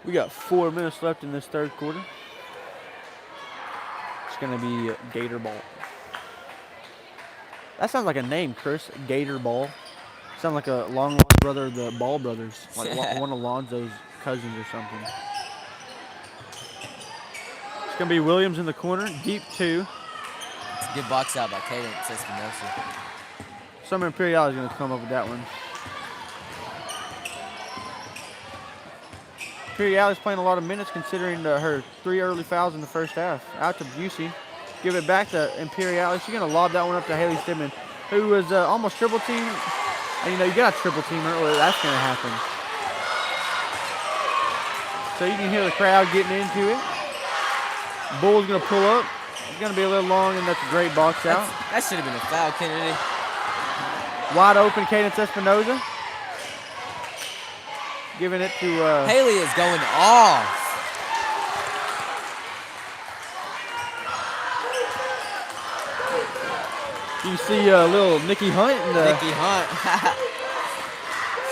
We got 4 minutes left in this third quarter. It's going to be Gator Ball. That sounds like a name, Chris. Gator Ball. Sounds like a long-lost brother of the Ball brothers. Like one of Lonzo's cousins or something. It's going to be Williams in the corner. Deep 2. It's a good box out by Cadence Espinosa. Summer Imperial is going to come up with that one. Imperiali's playing a lot of minutes considering her 3 early fouls in the first half. Out to Busey. Give it back to Imperiali. She's going to lob that one up to Haley Stidman, who was almost triple teamed. And, you got a triple team early. That's going to happen. So you can hear the crowd getting into it. Bull's going to pull up. It's going to be a little long, and that's a great box out. That should have been a foul, Kennedy. Wide open, Cadence Espinosa. Giving it to... Haley is going off. You see little Nicky Hunt. Nicky Hunt.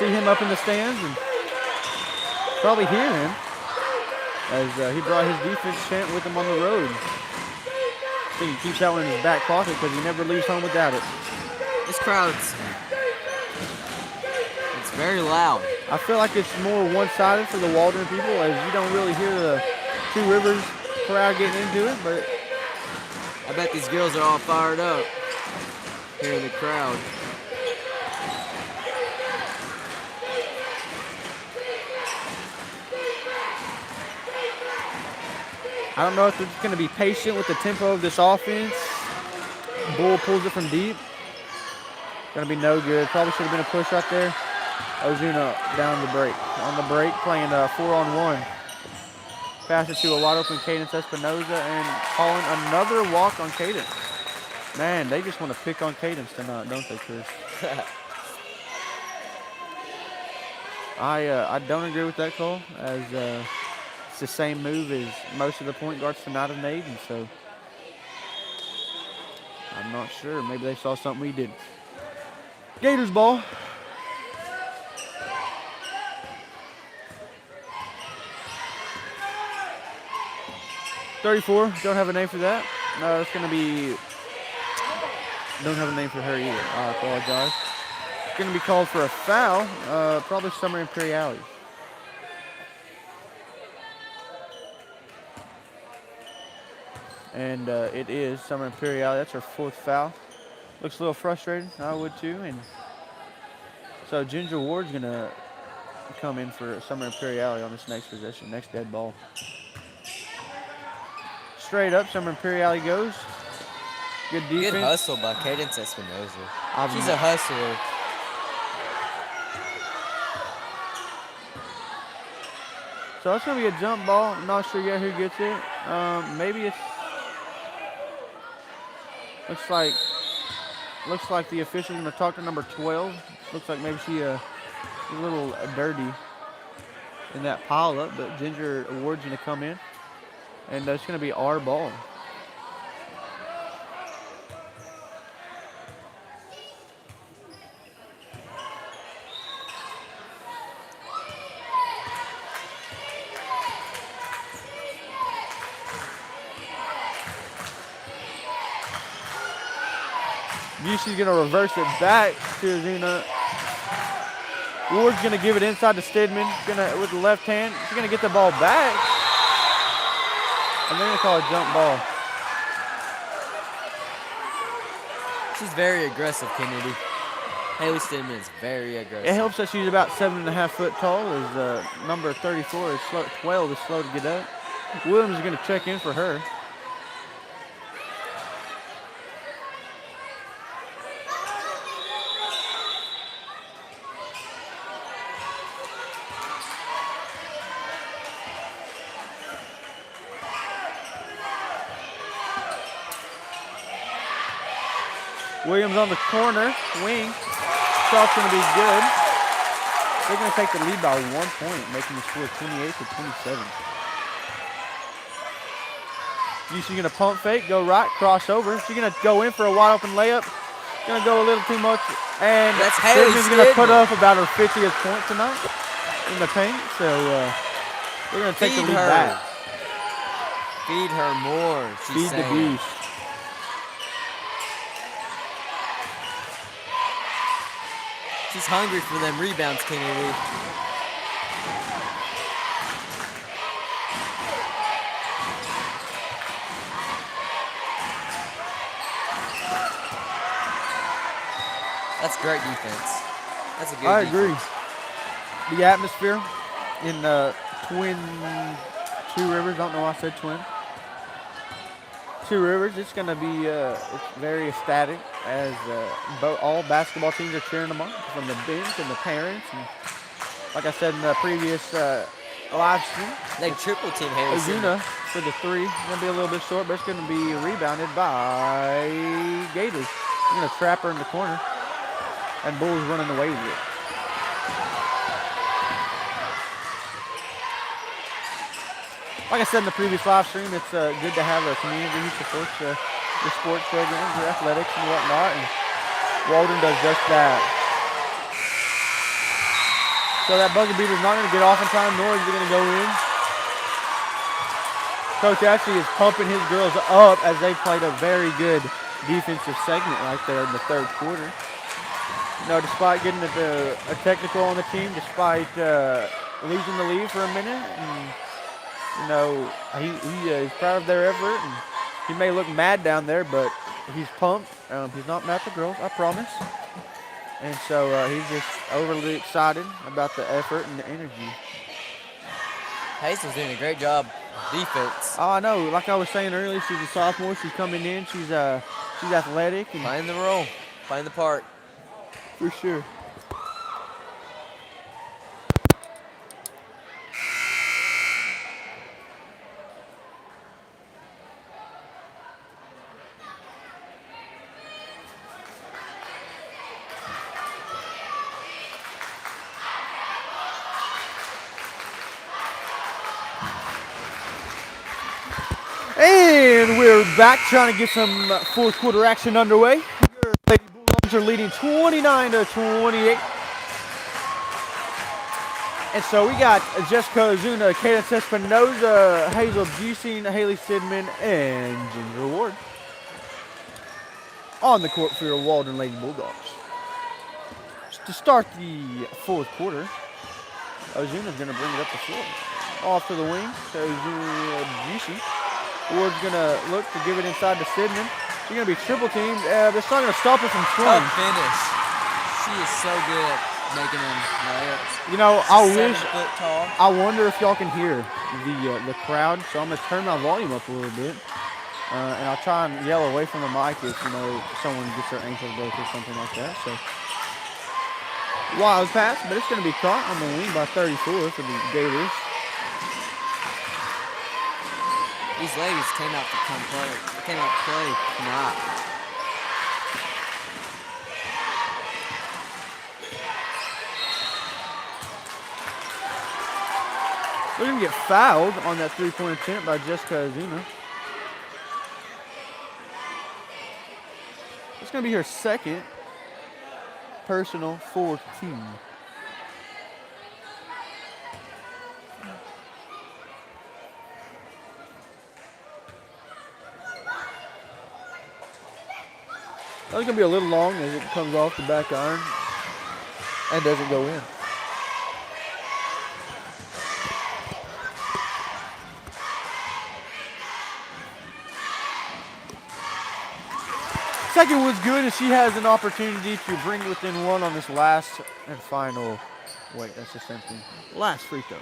See him up in the stands and probably hear him as he brought his defense chant with him on the road. I think he keeps that one in his back pocket because he never leaves home without it. This crowd's... It's very loud. I feel like it's more one-sided for the Waldron people as you don't really hear the Two Rivers crowd getting into it, but... I bet these girls are all fired up. Hearing the crowd. I don't know if they're just going to be patient with the tempo of this offense. Bull pulls it from deep. Going to be no good. Probably should have been a push right there. Ozuna down the break. On the break, playing 4-on-1. Pass it to a wide open Cadence Espinosa and calling another walk on Cadence. Man, they just want to pick on Cadence tonight, don't they, Chris? I don't agree with that call, as it's the same move as most of the point guards tonight have made, and so I'm not sure. Maybe they saw something we didn't. Gators ball. .34, don't have a name for that. No, it's going to be, don't have a name for her either. I apologize. It's going to be called for a foul, probably Summer Imperiali. And it is Summer Imperiali. That's her 4th foul. Looks a little frustrated. I would too. And so Ginger Ward's going to come in for Summer Imperiali on this next possession, next dead ball. Straight up, Summer Imperiali goes. Good defense. Good hustle by Cadence Espinosa. She's a hustler. So it's going to be a jump ball. I'm not sure yet who gets it. Maybe it's... Looks like the official's going to talk to number 12. Looks like maybe she a little dirty in that pile up, but Ginger Ward's going to come in. And it's going to be our ball. Busey's going to reverse it back to Zuna. Ward's going to give it inside to Stidman. With the left hand, she's going to get the ball back. And they're going to call a jump ball. She's very aggressive, Kennedy. Haley Stidman is very aggressive. It helps that she's about 7.5 foot tall. As number 34 is 12 is slow to get up. Williams is going to check in for her. Williams on the corner, wing. Shot's going to be good. They're going to take the lead by 1 point, making the score 28-27. She's going to pump fake, go right, cross over. She's going to go in for a wide open layup. Going to go a little too much. And that's Haley Stidman's going to put up about her 50th point tonight in the paint. So we're going to take the lead back. Feed her more, she's Feed the beast. She's hungry for them rebounds, Kennedy. That's great defense. That's a good I defense. agree. The atmosphere in Twin Two Rivers, I don't know why I said twin. Two Rivers, it's going to be it's very ecstatic as all basketball teams are cheering them on from the bench and the parents. And like I said in the previous live stream, they triple team Haley Ozuna for the three. Going to be a little bit short, but it's going to be rebounded by Gators. They're going to trap her in the corner, and Bulls running away with it. Like I said in the previous live stream, it's good to have a community who supports your sports programs, your athletics, and whatnot. And Waldron does just that. So that buzzer beater's not going to get off in time, nor is it going to go in. Coach actually is pumping his girls up as they played a very good defensive segment right there in the third quarter. You know, despite getting a technical on the team, despite losing the lead for a minute. And, you know, he's proud of their effort, and he may look mad down there, but he's pumped. He's not mad at the girls, I promise. And so he's just overly excited about the effort and the energy. Hazel's doing a great job defense. Oh, I know. Like I was saying earlier, she's a sophomore. She's coming in. She's athletic. And playing the role, playing the part. For sure. And we're back trying to get some fourth quarter action underway. Your Lady Bulldogs are leading 29-28. And so we got Jessica Ozuna, Cadence Espinoza, Hazel Busing, Haley Stidman, and Ginger Ward on the court for your Waldron Lady Bulldogs. To start the fourth quarter, Ozuna's going to bring it up the floor. Off to the wing to Ozuna Busing. Ward's going to look to give it inside to Stidman. She's going to be triple teamed. That's not going to stop her from scoring. Tough finish. She is so good at making them layups. You know, She's 7 foot tall. I wonder if y'all can hear the crowd. So I'm going to turn my volume up a little bit. And I'll try and yell away from the mic if, you know, someone gets their ankle broke or something like that. So, wild pass, but it's going to be caught on the wing by 34 for the Gators. These ladies came out to come play. They came out to play tonight. They're going to get fouled on that three-point attempt by Jessica Ozuna. It's going to be her second personal 14. That's going to be a little long as it comes off the back iron and doesn't go in. Second was good, and she has an opportunity to bring it within one on this last and final. Wait, that's the same thing. Last free throw.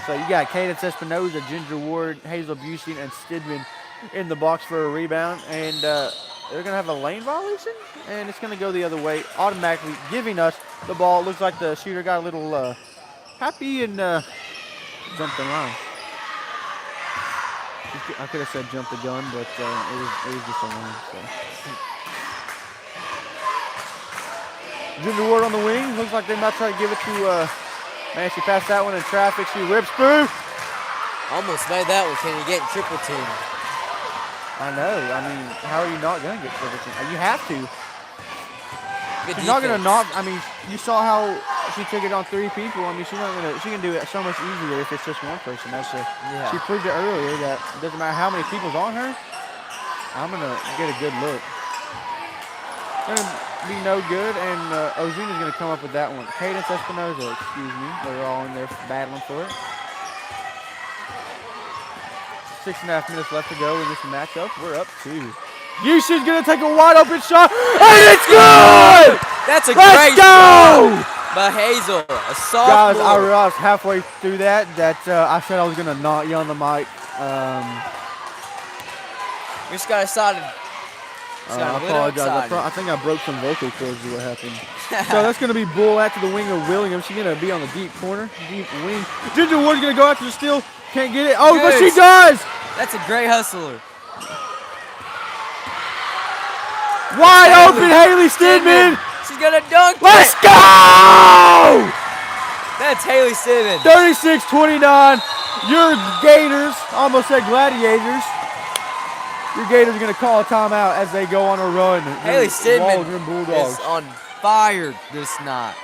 So you got Cadence Espinoza, Ginger Ward, Hazel Busey, and Stidman in the box for a rebound. And they're going to have a lane violation, and it's going to go the other way, automatically giving us the ball. It looks like the shooter got a little happy and jumped the line. I could have said jump the gun, but it was just a line. So. Ginger Ward on the wing. Looks like they might try to give it to, man, she passed that one in traffic. She rips through. Almost made that one. Can you get triple team? I know. I mean, how are you not going to get triple team? You have to. Good She's not going to defense. knock. I mean, you saw how she took it on 3 people. I mean, she's not going to. She can do it so much easier if it's just one person. Yeah. She proved it earlier that it doesn't matter how many people's on her. I'm going to get a good look. Going to be no good, and Ozuna's going to come up with that one. Cadence Espinoza, excuse me. They're all in there battling for it. 6.5 minutes left to go in this matchup. We're up 2. Yushi's going to take a wide open shot, and it's good! That's a Let's great go! shot by Hazel, a sophomore. Guys, I realized halfway through that I said I was going to not yell on the mic. We just got excited. I apologize. I think I broke some vocal cords is what happened. So that's going to be Bull out to the wing of Williams. She's going to be on the deep corner, deep wing. Ginger Ward's going to go after the steal. Can't get it. Oh, but she does! That's a great hustler. Wide open, Haley Stidman. She's going to dunk Let's it. go! That's Haley Stidman. 36-29. Your Gators, almost said Gladiators. Your Gators are going to call a timeout as they go on a run. Haley Stidman Waldron Bulldogs. is on fire this night.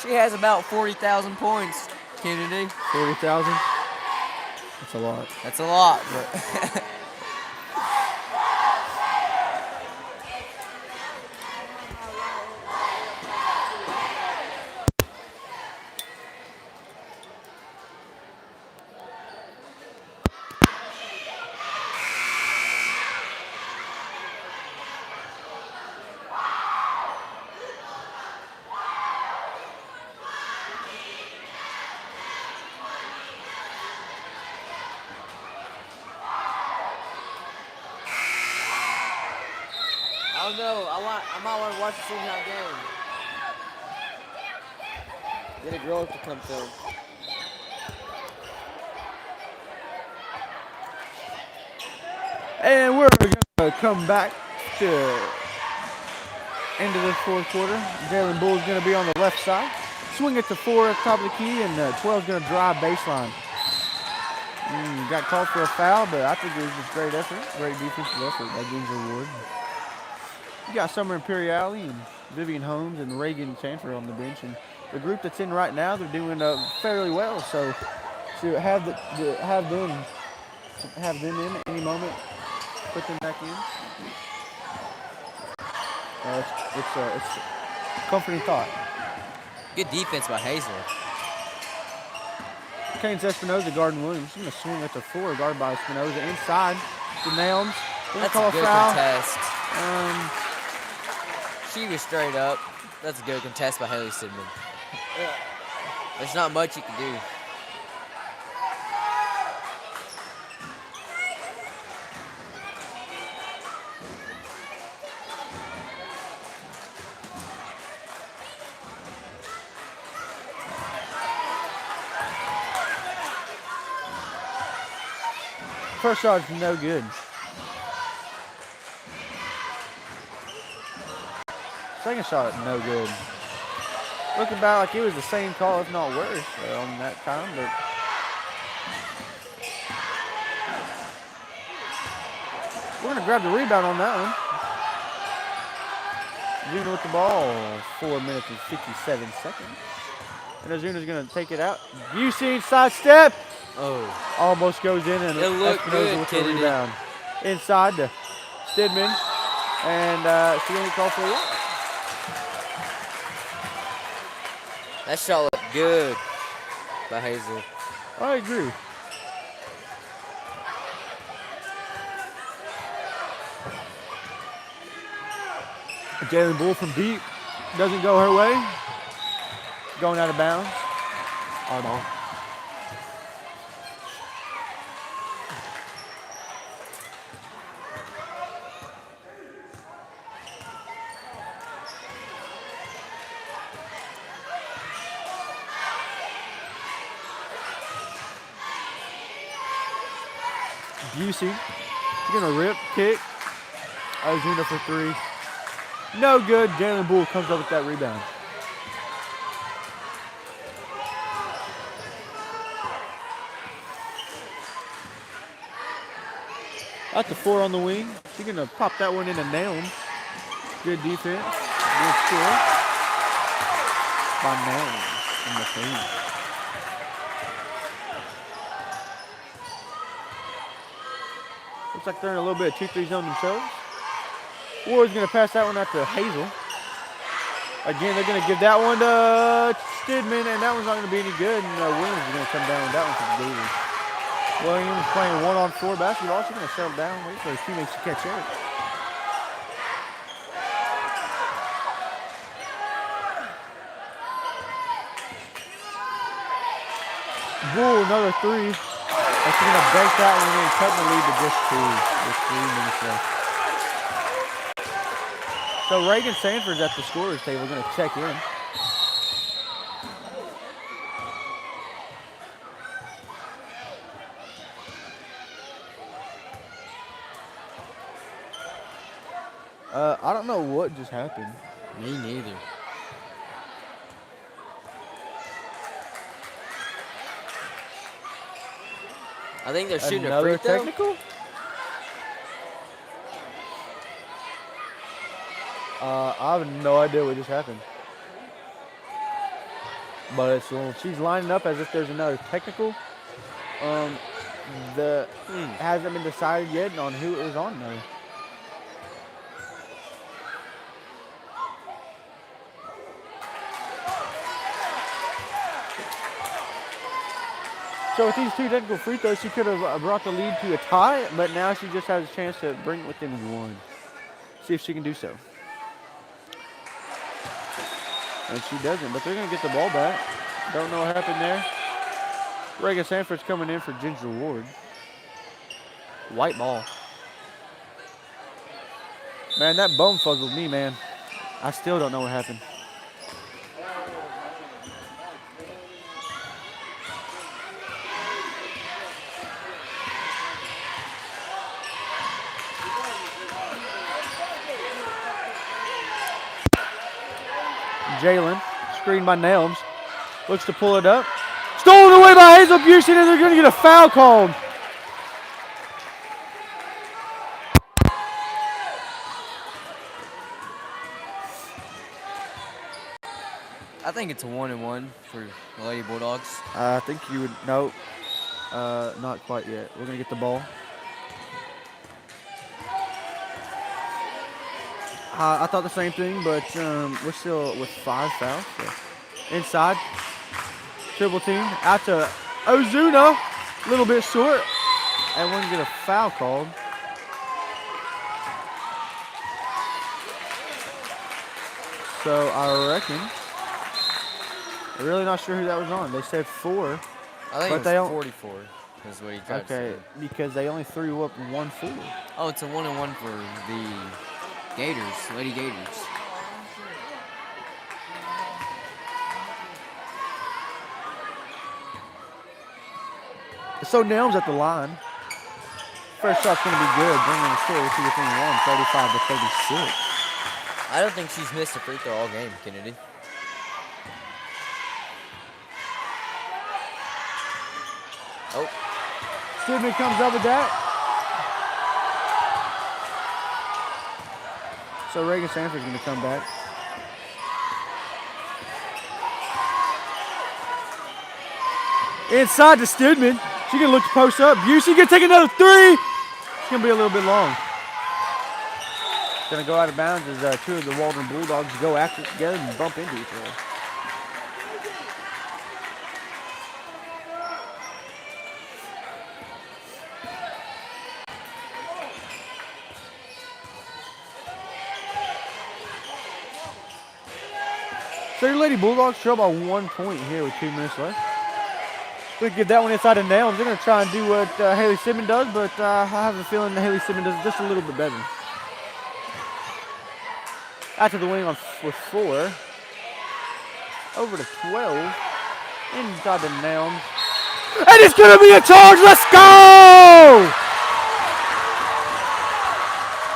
She has about 40,000 points, Kennedy. 40,000? That's a lot. That's a lot, but I don't know. I might want to watch the senior game. Get a girl to come through. And we're going to come back to into this fourth quarter. Jalen Bull's going to be on the left side. Swing it to 4 at the top of the key, and 12's going to drive baseline. Got called for a foul, but I think it was just great effort. Great defensive effort by Ginger Ward. You got Summer Imperiali and Vivian Holmes and Reagan Sanford on the bench. And the group that's in right now, they're doing fairly well. So to have them in at any moment, put them back in. It's a comforting thought. Good defense by Hazel. Cadence Espinoza guarding Williams. She's going to swing at the 4, guarded by Espinoza. Inside to Nelms. That's call a good foul. contest. She was straight up. That's a good contest by Haley Stidman. There's not much you can do. First shot is no good. Second shot is no good. Looking back like it was the same call, if not worse, on that time. But we're going to grab the rebound on that one. Ozuna with the ball. 4 minutes and 57 seconds. And Ozuna's going to take it out. Busey side step. Oh. Almost goes in, and It looked Espinoza good, with the Kennedy. rebound. Inside to Stidman. And she's going to call for a walk. That shot looked good by Hazel. I agree. Jalen Bull from deep. Doesn't go her way. Going out of bounds. Our ball. Busey. She's going to rip, kick. Ozuna for three. No good. Jalen Bull comes up with that rebound. That's a 4 on the wing. She's going to pop that one into Nelms. Good defense. Good score by Nelms in the paint. Looks like they're in a little bit of 2-3 zone themselves. Ward's going to pass that one out to Hazel. Again, they're going to give that one to Stidman, and that one's not going to be any good. And Williams is going to come down with that one for the Gators. Williams playing 1-on-4 basketball. She's going to settle down, wait for his teammates to catch up. Bull, another three. And she's going to break that one and cut the lead to just 2 with 3 minutes left. So Reagan Sanford's at the scorer's table, going to check in. I don't know what just happened. Me neither. I think they're shooting Another a free throw. technical? I have no idea what just happened. But it's, she's lining up as if there's another technical. Hasn't been decided yet on who it was on though. So with these 2 technical free throws, she could have brought the lead to a tie, but now she just has a chance to bring it within 1. See if she can do so. And she doesn't, but they're going to get the ball back. Don't know what happened there. Reagan Sanford's coming in for Ginger Ward. White ball. Man, that bum fuzzled me, man. I still don't know what happened. Jalen, screened by Nelms, looks to pull it up. Stolen away by Hazel Busey, and they're going to get a foul called. I think it's a 1-and-1 for the Lady Bulldogs. I think you would, no, not quite yet. We're going to get the ball. I thought the same thing, but we're still with 5 fouls. So. Inside, triple team, out to Ozuna, a little bit short, and we're going to get a foul called. So I reckon, I'm really not sure who that was on. They said 4. I think it was 44 is what he tried to say. Because they only threw up 1 4. Oh, it's a 1-and-1 for the Gators, Lady Gators. So Nelms at the line. First shot's going to be good, bringing the score to within 1, 35 to 36. I don't think she's missed a free throw all game, Kennedy. Oh. Stidman comes up with that. So Reagan Sanford's going to come back. Inside to Stidman. She can look to post up. Busey can take another 3. It's going to be a little bit long. Going to go out of bounds as 2 of the Waldron Bulldogs go after it together and bump into each other. So your Lady Bulldogs trail by 1 point here with 2 minutes left. We get that one inside the nails. They're going to try and do what Haley Sidman does, but I have a feeling that Haley Sidman does it just a little bit better. After the wing on with 4. Over to 12. Inside the nails. And it's going to be a charge. Let's go!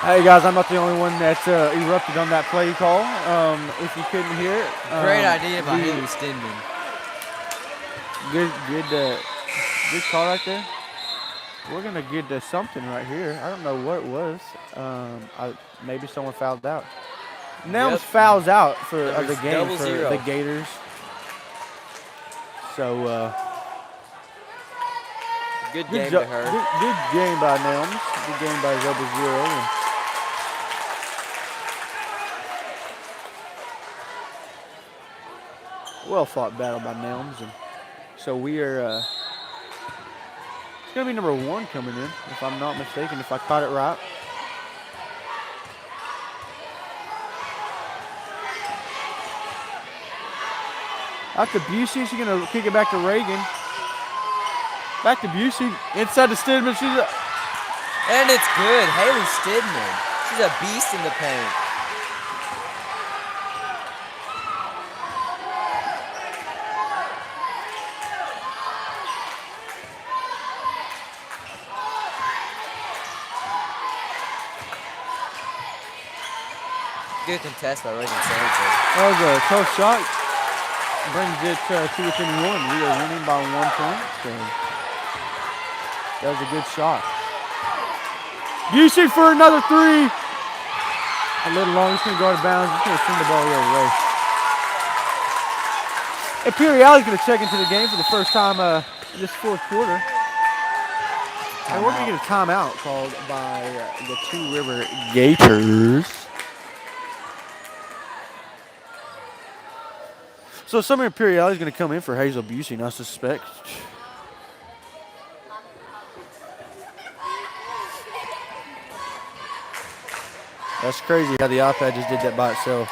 Hey guys, I'm not the only one that erupted on that play call. If you couldn't hear it, Great idea by Haley Stidman. Good call right there. We're gonna get to something right here. I don't know what it was. Maybe someone fouled out. Nelms fouls out for the game for the Gators. So good game to her. Good game by Nelms. Good game by Rebel Zero. Well fought battle by Nelms, and so we are. It's gonna be number 1 coming in, if I'm not mistaken. If I caught it right. Out to Busey. She's gonna kick it back to Reagan. Back to Busey. Inside to Stidman. And it's good. Haley Stidman. She's a beast in the paint. Good contest by Reagan Sanford. That was a tough shot. Brings it to within 1. We are winning by 1 point. So that was a good shot. Busey for another 3. A little long. He's going to go out of bounds. He's going to send the ball the other way. Imperiali's going to check into the game for the first time this 4th quarter. And we're going to get a timeout called by the Two River Gators. So Summer Imperiali is going to come in for Hazel Busey, I suspect. That's crazy how the iPad just did that by itself.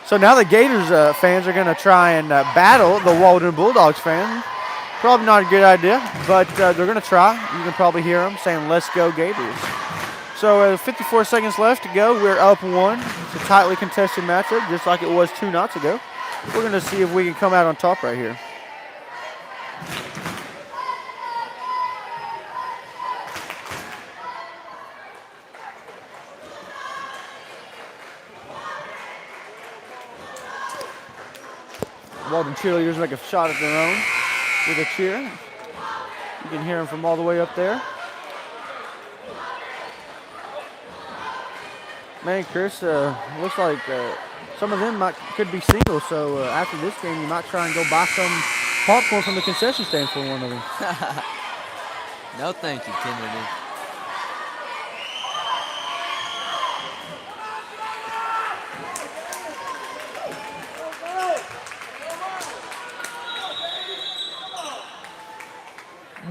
So now the Gators fans are going to try and battle the Waldron Bulldogs fans. Probably not a good idea, but they're going to try. You can probably hear them saying, "Let's go Gators." So 54 seconds left to go. We're up 1. It's a tightly contested matchup, just like it was 2 nights ago. We're going to see if we can come out on top right here. Waldron cheerleaders make a shot at their own with a cheer. You can hear them from all the way up there. Man, Chris, looks like some of them could be single, so after this game, you might try and go buy some popcorn from the concession stand for one of them. No, thank you, Kennedy.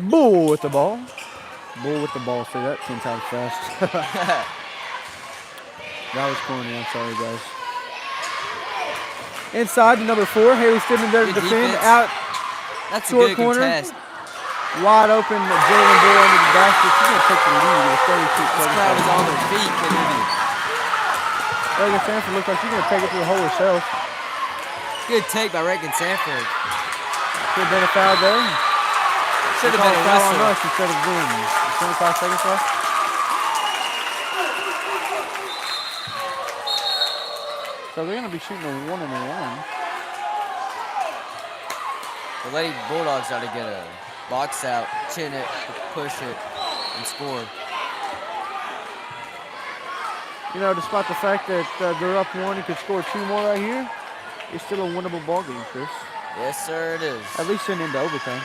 Bull with the ball. Bull with the ball. Say that 10 times fast. That was corny. I'm sorry, guys. Inside to number 4. Haley Stidman there to defend. Defense. Out. That's short a good corner. contest. Wide open. Jalen Bull under the basket. She's going to take the lead with 32 This seconds. crowd is on their feet, Kennedy. Reagan Sanford looks like she's going to take it to the hole herself. Good take by Reagan Sanford. Could have been a foul there. Should have been a foul on whistle. us instead of them. 25 seconds left. So they're going to be shooting a 1 and a 1. The Lady Bulldogs got to get a box out, chin it, push it, and score. You know, despite the fact that they're up 1 and could score 2 more right here, it's still a winnable ball game, Chris. Yes, sir, it is. At least send into overtime.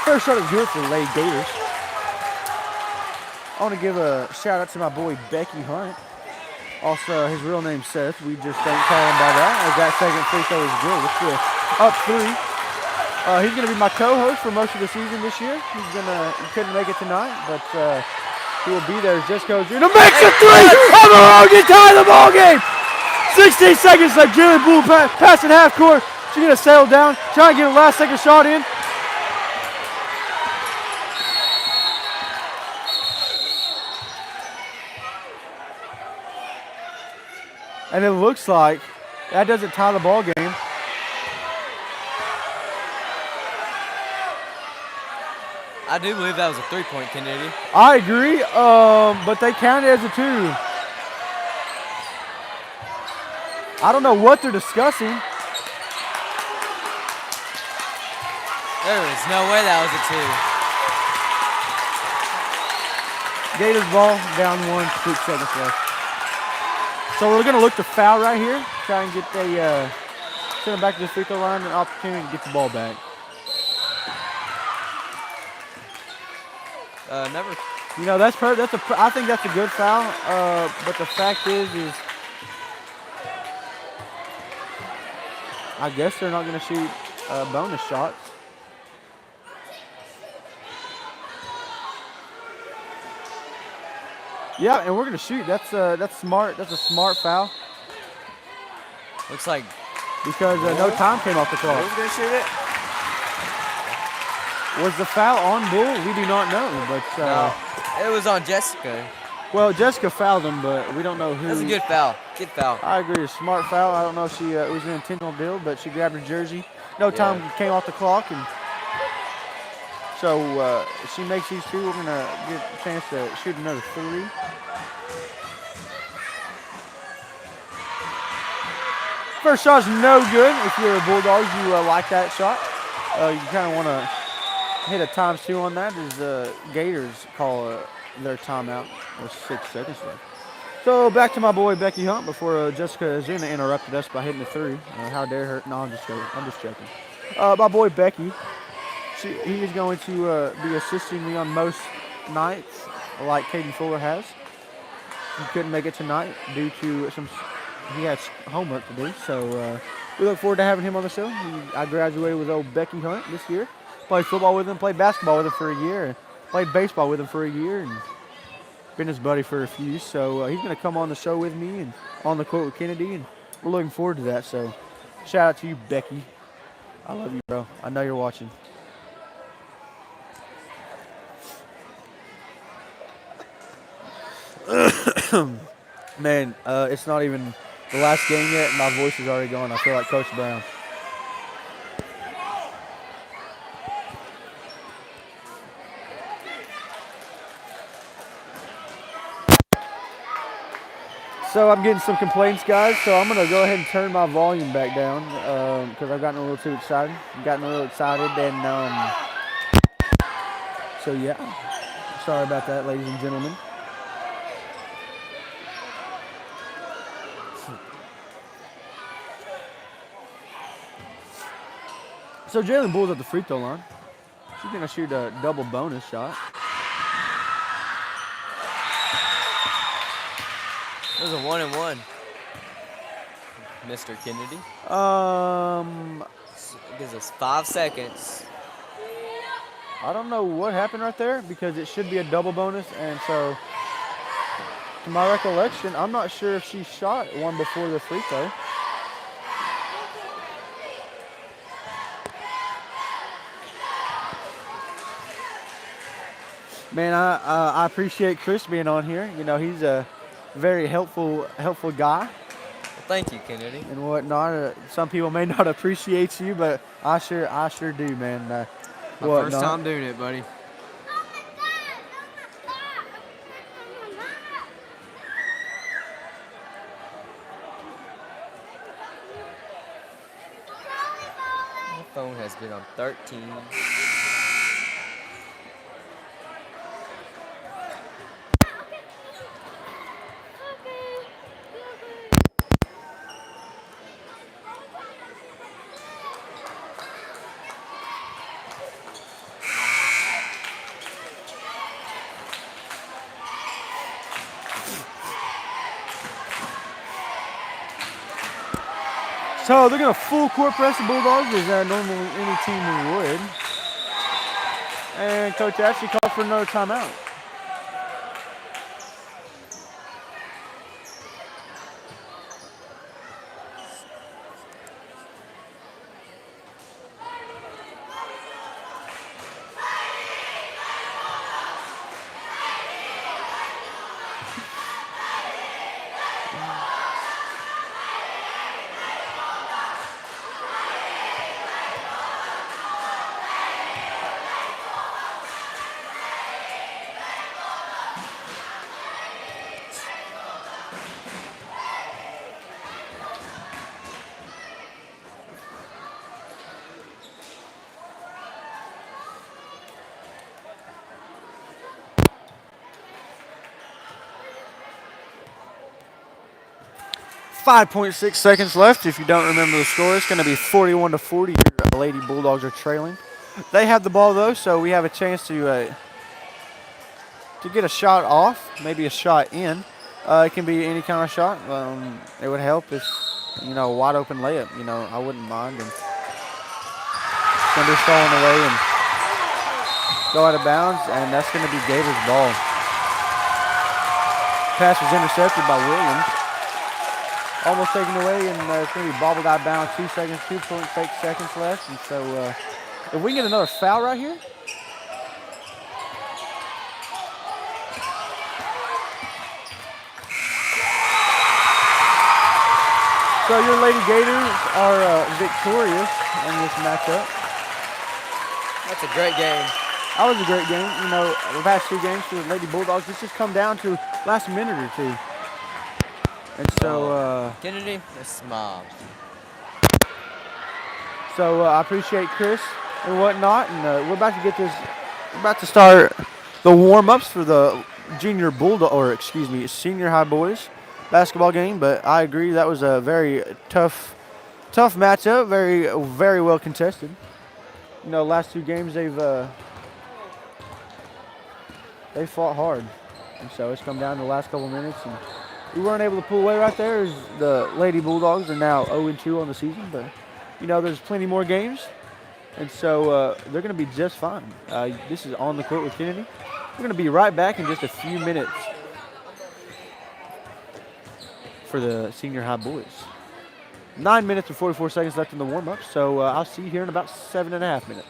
First shot is good for the Lady Gators. I want to give a shout out to my boy Becky Hunt. Also, his real name's Seth. We just don't call him by that. As that second free throw is good. Let's do it. Up 3. He's going to be my co-host for most of the season this year. He couldn't make it tonight, but he will be there. Just goes in. Makes a 3 on the road to tie the ball game. 16 seconds left. Jalen Bull passing half court. She's going to settle down, try and get a last second shot in. And it looks like that doesn't tie the ball game. I do believe that was a 3-point, Kennedy. I agree, but they count it as a 2. I don't know what they're discussing. There is no way that was a 2. Gators ball, down 1, 6 seconds left. So we're going to look to foul right here, try and get send them back to the free throw line, an opportunity to get the ball back. Never. You know, I think that's a good foul, but the fact is I guess they're not going to shoot bonus shots. Yeah, and we're going to shoot. That's smart. That's a smart foul. Looks like because no time came off the clock. Who's going to shoot it? Was the foul on Bull? We do not know, but no, it was on Jessica. Well, Jessica fouled him, but we don't know who. That's a good foul. Good foul. I agree. A smart foul. I don't know if she it was an intentional deal, but she grabbed her jersey. No time came off the clock, and so if she makes these 2, we're gonna get a chance to shoot another 3. First shot's no good. If you're a Bulldogs, you like that shot. You kind of want to hit a ×2 on that as Gators call their timeout with 6 seconds left. So back to my boy Becky Hunt before Jessica Zuna interrupted us by hitting the 3. How dare her? No, I'm just joking. My boy Becky, he is going to be assisting me on most nights, like Caden Fuller has. He couldn't make it tonight due to he has homework to do. So we look forward to having him on the show. I graduated with old Becky Hunt this year. Played football with him, played basketball with him for a year, and played baseball with him for a year, and been his buddy for a few. So he's going to come on the show with me and on the court with Kennedy, and we're looking forward to that. So shout out to you, Becky. I love you, bro. I know you're watching. Man, it's not even the last game yet, and my voice is already gone. I feel like Coach Brown. So I'm getting some complaints, guys, so I'm going to go ahead and turn my volume back down because I've gotten a little too excited. I've gotten a little excited, and so yeah. Sorry about that, ladies and gentlemen. So Jalen Bull's at the free throw line. She's going to shoot a double bonus shot. It was a 1-and-1. Mr. Kennedy. It gives us 5 seconds. I don't know what happened right there because it should be a double bonus, and so to my recollection, I'm not sure if she shot one before the free throw. Man, I appreciate Chris being on here. You know, he's a very helpful guy. Well, thank you, Kennedy. And whatnot. Some people may not appreciate you, but I sure do, man. My first time doing it, buddy. My phone has been on 13. So they're going to full court press the Bulldogs as normally any team would. And Coach Ashley called for another timeout. .6 seconds left. If you don't remember the score, it's going to be 41-40. Your Lady Bulldogs are trailing. They have the ball though, so we have a chance to get a shot off, maybe a shot in. It can be any kind of shot. It would help if a wide open layup. I wouldn't mind. And Thunder falling away and go out of bounds, and that's going to be Gators' ball. Pass was intercepted by Williams. Almost taken away, and it's going to be bobbled out of bounds. 2.6 seconds left. And so if we can get another foul right here. So your Lady Gators are victorious in this matchup. That's a great game. That was a great game. The past two games for the Lady Bulldogs, it's just come down to last minute or two. And so, Kennedy is small. So I appreciate Chris and whatnot, and we're about to get this. We're about to start the warm-ups for the senior high boys basketball game. But I agree that was a very tough matchup. Very, very well contested. Last two games they fought hard, and so it's come down to the last couple minutes, and we weren't able to pull away right there. As the Lady Bulldogs are now 0-2 on the season, but there's plenty more games, and so they're going to be just fine. This is On the Court with Kennedy. We're going to be right back in just a few minutes for the senior high boys. 9 minutes and 44 seconds left in the warm-up, so I'll see you here in about 7.5 minutes.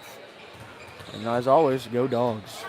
And as always, go Dogs.